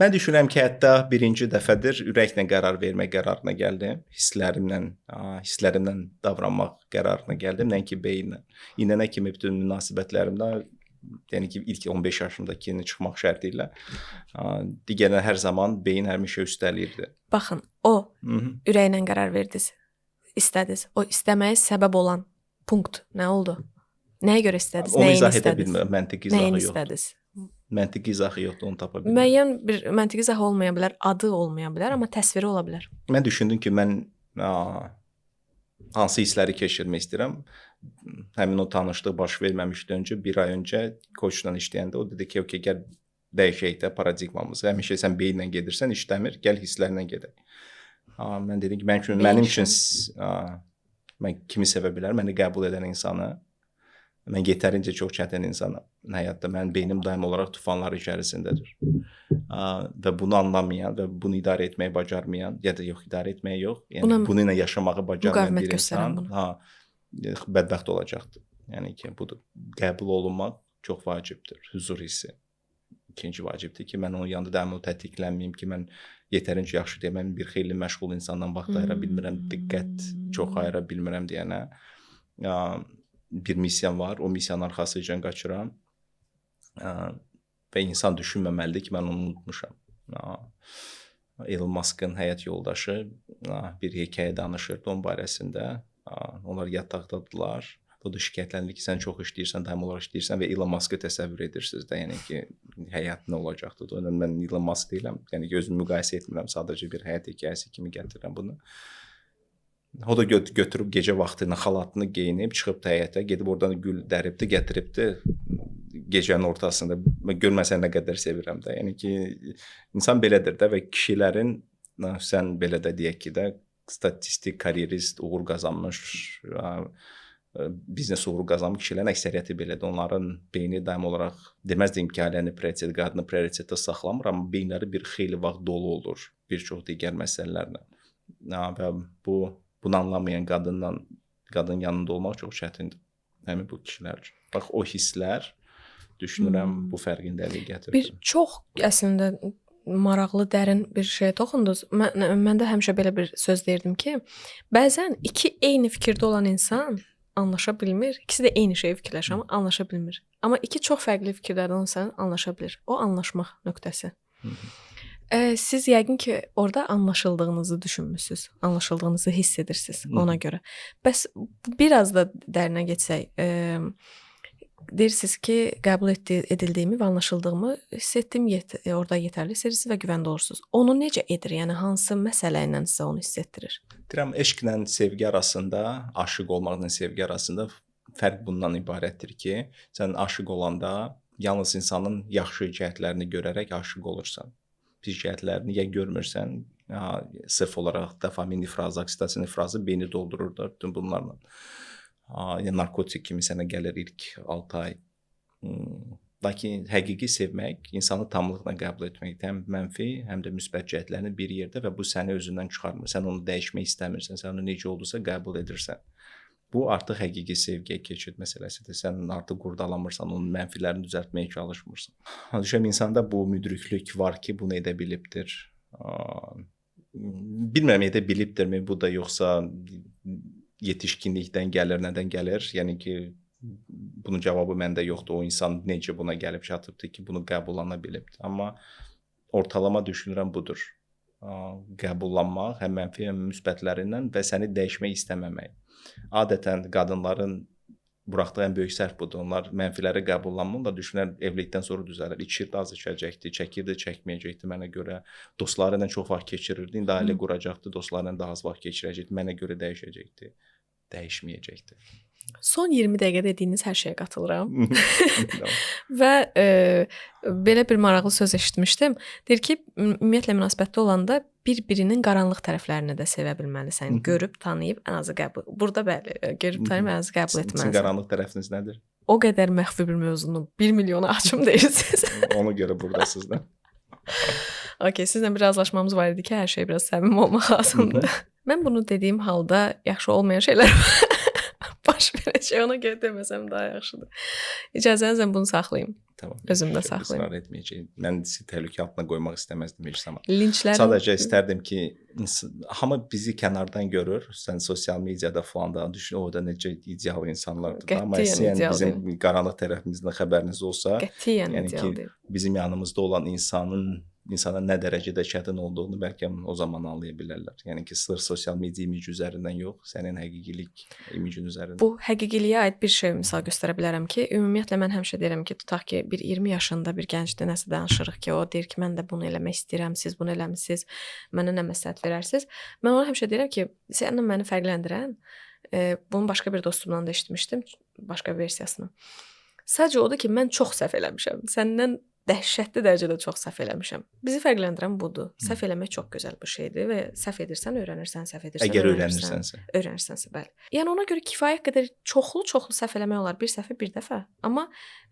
Mən düşünürəm ki, hətta birinci dəfədir ürəklə qərar vermək qərarına gəldim. Hisslərimlə davranmaq qərarına gəldim, nəinki beyinlə. İndənə kimi bütün münasibətlərimdə, yəni ki, ilk 15 yaşımdakı çıxmaq şərti ilə digərlə hər zaman beyin həmişə üstəlirdi. Baxın, o ürəklə qərar verdiniz, istədiniz. O istəməyə səbəb olan punkt nə oldu? Nəyə görə istədiniz? Onu izah edə bilmirəm, məntiqi izahı yoxdur. Nəyin istədiniz? Məntiqi izahı yoxdur, onu tapa bilmirəm. Müəyyən bir məntiqi izahı olmaya bilər, adı olmaya bilər, amma təsviri ola bilər. Mən düşündüm ki, mən hansı hissləri keçirmək istəyirəm. Həmin o tanışlıq baş verməmişdən öncə, bir ay öncə koçla işləyəndə o dedi ki, gəl dəyişək də paradigmamızı. Həmişə sən beyinlə gedirsən, işləmir, gəl hisslərlə gedək. Mən dedim ki, mənim üçün mən kimi sevə bilərəm, məni qəbul edən insanı. Mən yetərincə çox çətin insanam həyatda. Mənim beynim daim olaraq tufanlar içərisindədir. Və bunu anlamayan və bunu idarə etməyi bacarmayan, ya da yox, idarə etməyi yox, yəni bunu ilə yaşamağı bacarmayan bir insan bədbəxt olacaqdır. Yəni ki, budur. Qəbul olunmaq çox vacibdir, huzur hissi. İkinci vacibdir ki, mən onun yanında da tətiklənməyim ki, mən yetərincə yaxşı deməm, bir xeyli məşğul insandan vaxt ayıra bilmirəm, diqqət çox ayıra bilmirəm deyənə. Bir missiyan var, o missiyanın arxasıca qaçıram və insan düşünməməlidir ki, mən onu unutmuşam. Elon Musk'ın həyat yoldaşı bir hekayə danışırdı onun barəsində. Onlar yataqdadılar. O da şikayətləndi ki, sən çox işləyirsən, daim olaraq işləyirsən və Elon Musk'ı təsəvvür edirsiniz də, yəni ki, həyat nə olacaqdır. O yüzden mən Elon Musk deyiləm, yəni ki, özümü müqayisə etmirəm, sadəcə bir həyat hekayəsi kimi gətirirəm bunu. O da götürüb gecə vaxtı ilə xalatını geyinib, çıxıb həyətə, gedib oradan gül dəribdi, gətiribdi gecənin ortasında. Görməsən nə qədər sevirəm də. Yəni ki, insan belədir də və kişilərin, sən belə də deyək ki də, statistik, karyerist, uğur qazanmış, biznes uğuru qazanmış kişilərin əksəriyyəti belədir. Onların beyni daim olaraq deməzdim ki, ailəni prioritet, qadını prioritetə saxlamır, amma beyinləri bir xeyli vaxt dolu olur bir çox digər məsələlərlə. Və bunu anlamayan qadın yanında olmaq çox çətindir. Həmin bu kişilər üçün. Bax o hisslər düşünürəm bu fərqindəliyi gətirdi. Bir çox əslində maraqlı, dərin bir şeyə toxundunuz. Mən də həmişə belə bir söz deyirdim ki, bəzən iki eyni fikirdə olan insan anlaşa bilmir. İkisi də eyni şeyi fikirləşir, amma anlaşa bilmir. Amma iki çox fərqli fikirlərdə olan insan anlaşa bilir. O anlaşmaq nöqtəsi. Siz yəqin ki, orada anlaşıldığınızı düşünmüsünüz, anlaşıldığınızı hiss edirsiniz ona görə. Bəs biraz da dərinə getsək, deyirsiniz ki, qəbul edildiyimi və anlaşıldığımı hiss etdim, orada yetərli hissedirsiniz və güvəndə olursunuz. Onu necə edir? Yəni hansı məsələ ilə sizə onu hiss etdirir? Deyirəm, eşqlə sevgi arasında, aşiq olmaqla sevgi arasında fərq bundan ibarətdir ki, sən aşiq olanda yalnız insanın yaxşı cəhətlərini görərək aşiq olursan. Pis cəhətlərini ya görmürsən, sırf olaraq dopamin ifrazı, oksitosin ifrazı beyni doldurur da bütün bunlarla. Yəni narkotik kimi sənə gəlir ilk 6 ay. Lakin həqiqi sevmək, insanı tamlıqla qəbul etməkdir. Həm mənfi, həm də müsbət cəhətlərini bir yerdə və bu səni özündən çıxarmır. Sən onu dəyişmək istəmirsən, sən onu necə oldusa qəbul edirsən. Bu artıq həqiqi sevgiyə keçid məsələsidir. Sən artıq qurdalanmırsan, onun mənfilərini düzəltməyə çalışmırsan. Düşəm insanda bu müdriklük var ki, bunu edə bilibdir. Bilmirəm, edə bilibdirmi bu da, yoxsa yetişkinlikdən gəlir, nədən gəlir? Yəni ki, bunun cavabı məndə yoxdur. O insan necə buna gəlib çatıbdır ki, bunu qəbullana bilibdir. Amma ortalama düşünürəm budur. Qəbullanmaq həm mənfi, həm müsbətlərindən və səni dəyişmək istəməmək. Adətən qadınların buraxdığı ən böyük səhv budur. Onlar mənfiləri qəbullanmırlar, düşünürlər evlilikdən sonra düzəlir. İçirdi, az içəcəkdi, çəkirdi, çəkməyəcəkdi mənə görə. Dostları ilə çox vaxt keçirirdi, indi ailə quracaqdı, dostları ilə daha az vaxt keçirəcəkdi, mənə görə dəyişəcəkdi, dəyişməyəcəkdi. Son 20 dəqiqə dediyiniz hər şeyə qatılıram. Və belə bir maraqlı söz eşitmişdim. Deyir ki, ümumiyyətlə münasibətdə olanda bir-birinin qaranlıq tərəflərini də sevə bilməlisən. Görüb, tanıyıb, ən azı qəbul. Burada bəli, görüb, tanıyıb, ən azı qəbul etməlisən. Sizin qaranlıq tərəfiniz nədir? O qədər məxfi bir mövzunu 1 milyona açım deyirsiniz. Ona görə buradasınız da. Okay, sizlə bir razılaşmamız var idi ki, hər şey biraz səmimi olmaq lazımdır. Mən bunu dediyim halda yaxşı olmayan şeylər baş verəcək, ona görə deməsəm daha yaxşıdır. İcazənizlə bunu saxlayım. Tamam. Özümdə saxlayım. İsrar etməyəcəyim. Mən sizi təhlükə altına qoymaq istəməzdim heç zaman. Linçlər. Sadəcə istərdim ki, hamı bizi kənardan görür. Sən sosial mediada falan da düşün, o da necə ideal insanlardır. Amma yəni bizim qaranlıq tərəfimizdən xəbəriniz olsa, qətiyyən yəni ideal ki, deyil. bizim yanımızda olan insana nə dərəcədə çətin olduğunu bəlkə o zaman anlaya bilərlər. Yəni ki, sırf sosial media imici üzərindən yox, sənin həqiqilik imicin üzərindən. Bu həqiqiliyə aid bir şey misal göstərə bilərəm ki, ümumiyyətlə mən həmişə deyirəm ki, tutaq ki, bir 20 yaşında bir gəncdə nəsə danışırıq ki, o deyir ki, mən də bunu eləmək istəyirəm, siz bunu eləmisiniz, mənə nə məsləhət verərsiniz. Mən ona həmişə deyirəm ki, səninlə məni fərqləndirən, bunu başqa bir dostumdan da eşitmişdim, başqa bir versiyasını. Sadəcə odur ki, mən çox səhv eləmişəm. Səndən dəhşətli dərəcədə çox səhv eləmişəm. Bizi fərqləndirən budur. Səhv eləmək çox gözəl bir şeydir və səhv edirsən, öyrənirsən, səhv edirsən, əgər öyrənirsənsə, bəli. Yəni ona görə kifayət qədər çoxlu səhv eləmək olar, bir səhvi bir dəfə. Amma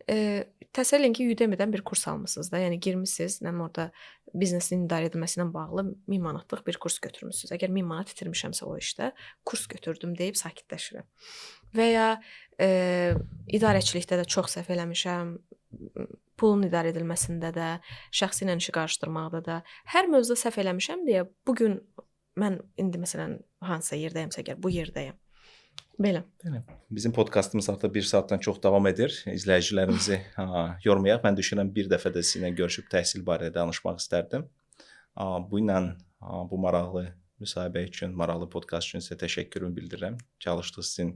təsəvvür edin ki, Udemy-dən bir kurs almısınız da, yəni girmisiniz, nə orada biznesin idarə edilməsi ilə bağlı 1000 manatlıq bir kurs götürmüsünüz. Əgər 1000 manat itirmişəmsə o işdə, kurs götürdüm deyib sakitləşirəm. Və ya idarəçilikdə də çox səhv eləmişəm, pulun idarə edilməsində də, şəxsi ilə işi qarışdırmaqda da, hər mövzuda səhv eləmişəm deyə bu gün mən indi məsələn hansısa yerdəyəmsə əgər bu yerdəyəm. Belə. Bizim podkastımız artıq 1 saatdan çox davam edir. İzləyicilərimizi yormayaq. Mən düşünürəm bir dəfə də sizinlə görüşüb təhsil barədə danışmaq istərdim. Bu maraqlı müsahibə üçün, maraqlı podkast üçün sizə təşəkkürümü bildirirəm. Çalışdıq sizin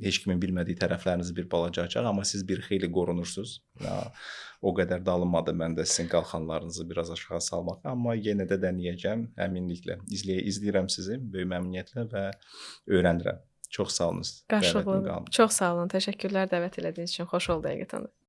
heç kimin bilmədiyi tərəflərinizi bir balaca açaq, amma siz bir xeyli qorunursunuz. O qədər də alınmadı mən də sizin qalxanlarınızı biraz aşağı salmaq, amma yenə də dənəyəcəm, əminliklə. İzləyirəm sizi böyük məmnuniyyətlə və öyrənirəm. Çox sağ olunuz. Qarşılıqlı. Çox sağ olun. Təşəkkürlər dəvət elədiyiniz üçün. Xoş oldu həqiqətən.